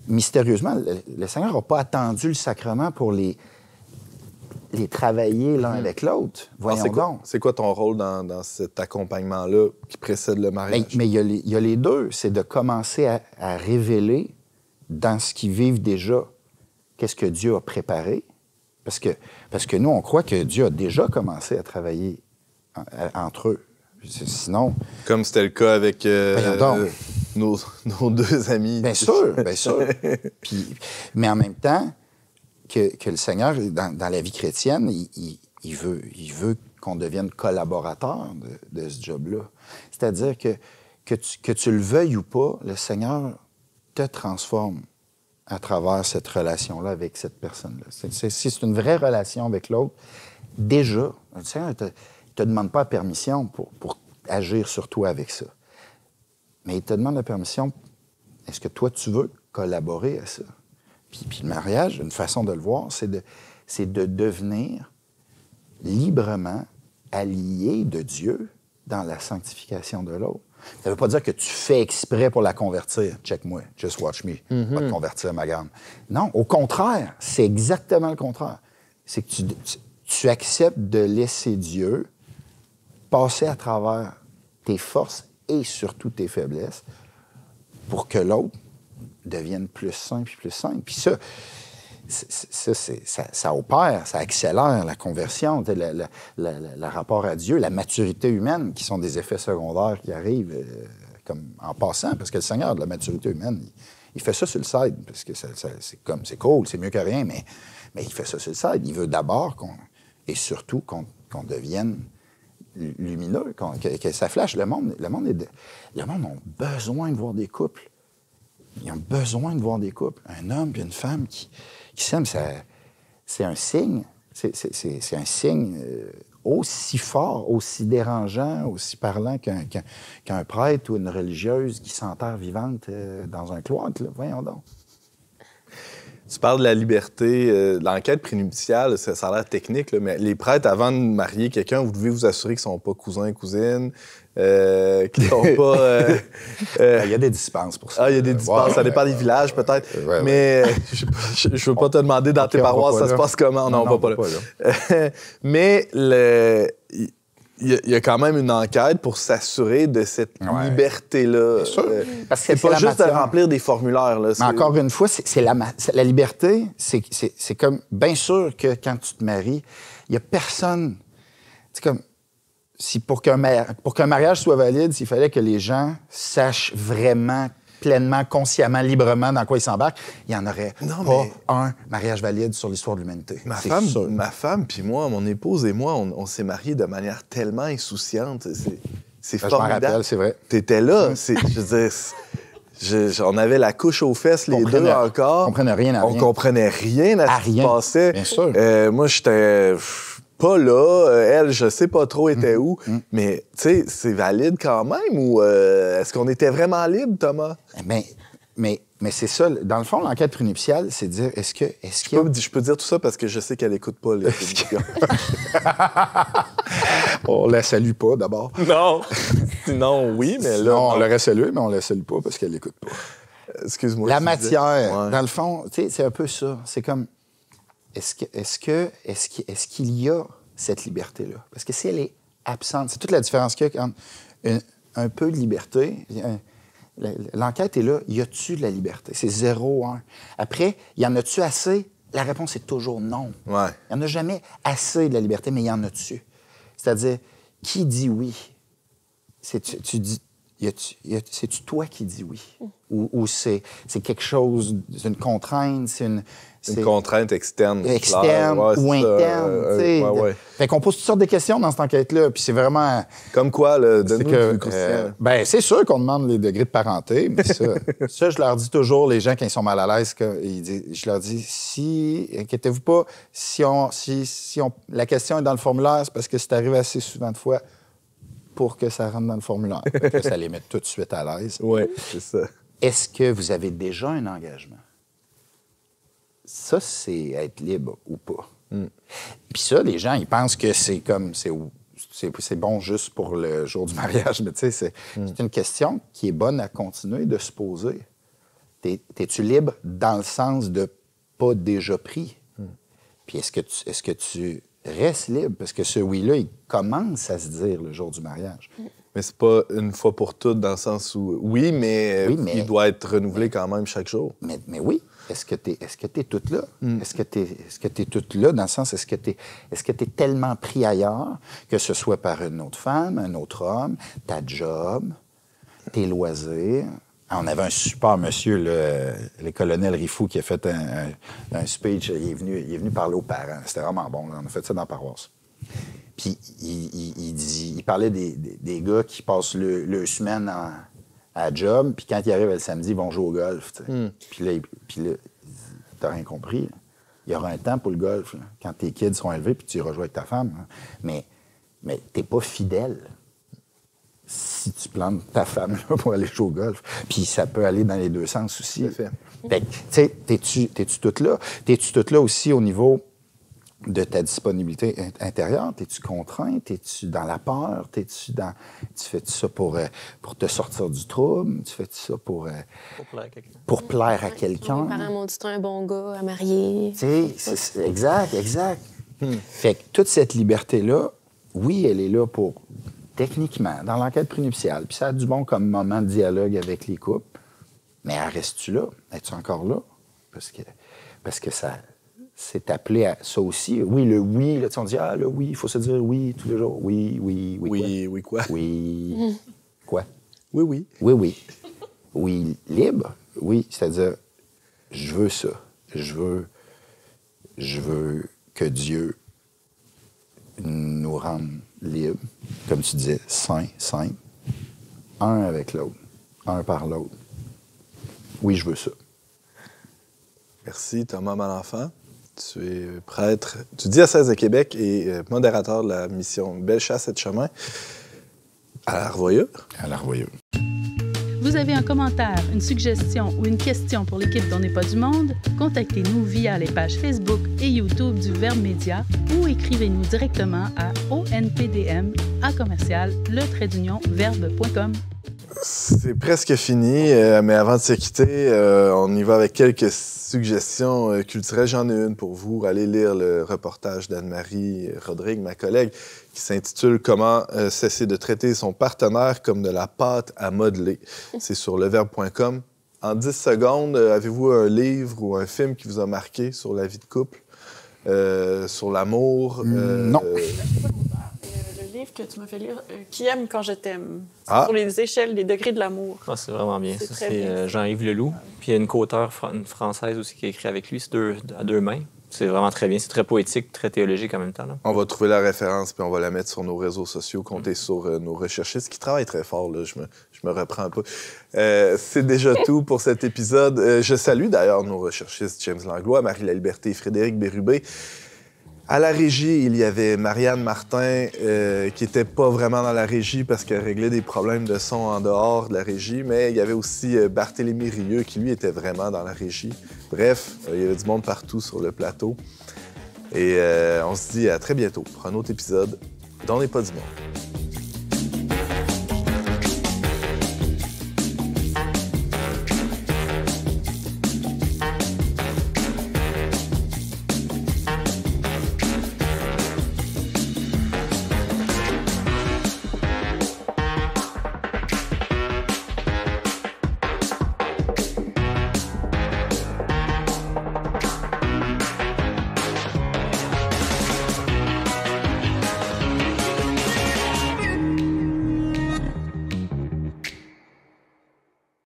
mystérieusement, le Seigneur n'a pas attendu le sacrement pour les travailler l'un avec l'autre. Voyons donc. C'est quoi ton rôle dans cet accompagnement-là qui précède le mariage? Mais il y a les deux. C'est de commencer à révéler dans ce qu'ils vivent déjà qu'est-ce que Dieu a préparé. Parce que nous, on croit que Dieu a déjà commencé à travailler entre eux. Sinon... Comme c'était le cas avec nos deux amis. Bien sûr. Mais en même temps, que le Seigneur, dans la vie chrétienne, il veut qu'on devienne collaborateur de ce job-là. C'est-à-dire que tu le veuilles ou pas, le Seigneur te transforme à travers cette relation-là avec cette personne-là. C'est une vraie relation avec l'autre. Déjà, le Seigneur ne te demande pas la permission pour agir sur toi avec ça. Mais il te demande la permission, est-ce que toi, tu veux collaborer à ça? Puis le mariage, une façon de le voir, c'est de devenir librement allié de Dieu dans la sanctification de l'autre. Ça ne veut pas dire que tu fais exprès pour la convertir. Check-moi, just watch me. Pas te convertir, ma gamme. Non, au contraire, c'est exactement le contraire. C'est que tu acceptes de laisser Dieu passer à travers tes forces et surtout tes faiblesses pour que l'autre devienne plus sain puis plus sain. Puis ça opère, ça accélère la conversion, le rapport à Dieu, la maturité humaine, qui sont des effets secondaires qui arrivent comme en passant, parce que le Seigneur de la maturité humaine, il fait ça sur le side, parce que c'est cool, c'est mieux que rien, mais il fait ça sur le side. Il veut d'abord et surtout qu'on devienne lumineux, que ça flash. Le monde a besoin de voir des couples. Ils ont besoin de voir des couples. Un homme et une femme qui s'aiment, c'est un signe. C'est un signe aussi fort, aussi dérangeant, aussi parlant qu'un prêtre ou une religieuse qui s'enterre vivante dans un cloître. Là. Voyons donc. Tu parles de la liberté, l'enquête prénuptiale, ça a l'air technique, là, mais les prêtres, avant de marier quelqu'un, vous devez vous assurer qu'ils ne sont pas cousins et cousines, qu'ils ne sont pas... Il y a des dispenses pour ça. Ah, il y a des dispenses, ça dépend des villages peut-être. Mais je ne veux pas te demander dans tes paroisses, ça se passe comment? Non, on va pas là. Mais il y a quand même une enquête pour s'assurer de cette liberté-là. Bien sûr. Parce que c'est pas juste de remplir des formulaires. Là, mais encore une fois, c'est la liberté, c'est comme... Bien sûr que quand tu te maries, il n'y a personne... C'est comme... Si pour qu'un mariage soit valide, s'il fallait que les gens sachent vraiment, pleinement, consciemment, librement dans quoi ils s'embarquent, il n'y en aurait un mariage valide sur l'histoire de l'humanité. Ma femme, puis moi, mon épouse et moi, on s'est mariés de manière tellement insouciante. C'est formidable. Je m'en rappelle, c'est vrai. T'étais là. Je veux dire, on avait la couche aux fesses, les deux encore. On comprenait rien à rien. On comprenait rien à ce qui se passait. Bien sûr. Moi, j'étais... pas là, elle, je sais pas trop était où, mais tu sais, c'est valide quand même ou est-ce qu'on était vraiment libre, Thomas? Mais c'est ça, dans le fond, l'enquête prénuptiale, c'est de dire, Je peux dire tout ça parce que je sais qu'elle écoute pas les émissions. On la salue pas, d'abord. Non! Sinon, oui, mais là... Non, on l'aurait salué, mais on la salue pas parce qu'elle l'écoute pas. Excuse-moi. La matière, dans le fond, tu sais, c'est un peu ça. C'est comme... Est-ce qu'il y a cette liberté-là? Parce que si elle est absente, c'est toute la différence qu'il y a entre un peu de liberté. L'enquête est là. Y a-tu de la liberté? C'est 0-1. Après, y en a-tu assez? La réponse est toujours non. Ouais. Il n'y en a jamais assez de la liberté, mais y en a-tu? C'est-à-dire, qui dit oui? C'est-tu toi qui dis oui? Ou c'est quelque chose, c'est une contrainte, c'est une contrainte externe. Externe ou interne. Fait qu'on pose toutes sortes de questions dans cette enquête-là, puis c'est vraiment... Comme quoi, donne-nous ben, c'est sûr qu'on demande les degrés de parenté, mais ça, je leur dis toujours, les gens, quand ils sont mal à l'aise, je leur dis, inquiétez-vous pas, la question est dans le formulaire, c'est parce que c'est arrivé assez souvent de fois pour que ça rentre dans le formulaire. Que ça les met tout de suite à l'aise. Oui, c'est ça. Est-ce que vous avez déjà un engagement? Ça, c'est être libre ou pas. Puis ça, les gens, ils pensent que c'est bon juste pour le jour du mariage, mais tu sais, c'est une question qui est bonne à continuer de se poser. T'es-tu libre dans le sens de pas déjà pris? Puis est-ce que tu restes libre? Parce que ce oui-là, il commence à se dire le jour du mariage. Mais c'est pas une fois pour toutes dans le sens où... Oui, mais il doit être renouvelé quand même chaque jour. Mais oui. Est-ce que t'es toute là? Est-ce que t'es toute là dans le sens, est-ce que t'es tellement pris ailleurs, que ce soit par une autre femme, un autre homme, ta job, tes loisirs? On avait un super monsieur, le colonel Rifou, qui a fait un speech. Il est venu parler aux parents. C'était vraiment bon. On a fait ça dans la paroisse. Puis il parlait des gars qui passent le semaine à la job, puis quand ils arrivent le samedi, ils vont jouer au golf. Puis là, t'as rien compris. Là. Il y aura un temps pour le golf, là, quand tes kids seront élevés, puis tu iras jouer avec ta femme. Hein. Mais t'es pas fidèle si tu plantes ta femme là, pour aller jouer au golf. Puis ça peut aller dans les deux sens aussi. Fait que, tu sais, t'es-tu toute là? T'es-tu toute là aussi au niveau de ta disponibilité intérieure? T'es-tu contrainte? T'es-tu dans la peur? Tu fais-tu ça pour te sortir du trouble? Tu fais-tu ça pour plaire à quelqu'un? Mes parents m'ont dit que tu es un bon gars à marier. Tu sais, exact. Fait que toute cette liberté-là, oui, elle est là pour, techniquement, dans l'enquête prénuptiale, puis ça a du bon comme moment de dialogue avec les couples, mais restes-tu là? Es-tu encore là? Parce que ça... C'est appelé à ça aussi. Oui, le oui, là, on dit, le oui, il faut se dire oui tous les jours. Oui, quoi? Oui, quoi? Oui. Oui, libre. Oui, c'est-à-dire, je veux ça. Je veux que Dieu nous rende libre, comme tu disais, sain, simple, un avec l'autre, un par l'autre. Oui, je veux ça. Merci, Thomas Malenfant. Tu es prêtre du diocèse de Québec et modérateur de la mission Belle Chasse et de chemin à l'Arvoyeur. À l'Arvoyeur. Vous avez un commentaire, une suggestion ou une question pour l'équipe d'On n'est pas du monde? Contactez-nous via les pages Facebook et YouTube du Verbe Média ou écrivez-nous directement à onpdm@le-verbe.com. C'est presque fini, mais avant de se quitter, on y va avec quelques suggestions culturelles. J'en ai une pour vous. Allez lire le reportage d'Anne-Marie Rodrigue, ma collègue, qui s'intitule « Comment cesser de traiter son partenaire comme de la pâte à modeler ». C'est sur leverbe.com. En 10 secondes, avez-vous un livre ou un film qui vous a marqué sur la vie de couple, sur l'amour? Non. Le livre que tu m'as fait lire, Qui aime quand je t'aime? Ah. Sur les échelles, les degrés de l'amour. Ah, c'est vraiment bien. C'est Ça, très c'est bien. Jean-Yves Leloup. Puis il y a une co-auteure une française aussi qui a écrit avec lui. C'est à deux mains. C'est vraiment très bien. C'est très poétique, très théologique en même temps. Là. On va trouver la référence puis on va la mettre sur nos réseaux sociaux. Comptez sur nos recherchistes qui travaillent très fort. Là. Je me reprends un peu. C'est déjà tout pour cet épisode. Je salue d'ailleurs nos recherchistes James Langlois, Marie Laliberté et Frédéric Bérubé. À la régie, il y avait Marianne Martin qui n'était pas vraiment dans la régie parce qu'elle réglait des problèmes de son en dehors de la régie, mais il y avait aussi Barthélémy Rieux qui, lui, était vraiment dans la régie. Bref, il y avait du monde partout sur le plateau. Et on se dit à très bientôt pour un autre épisode d'On n'est pas du monde.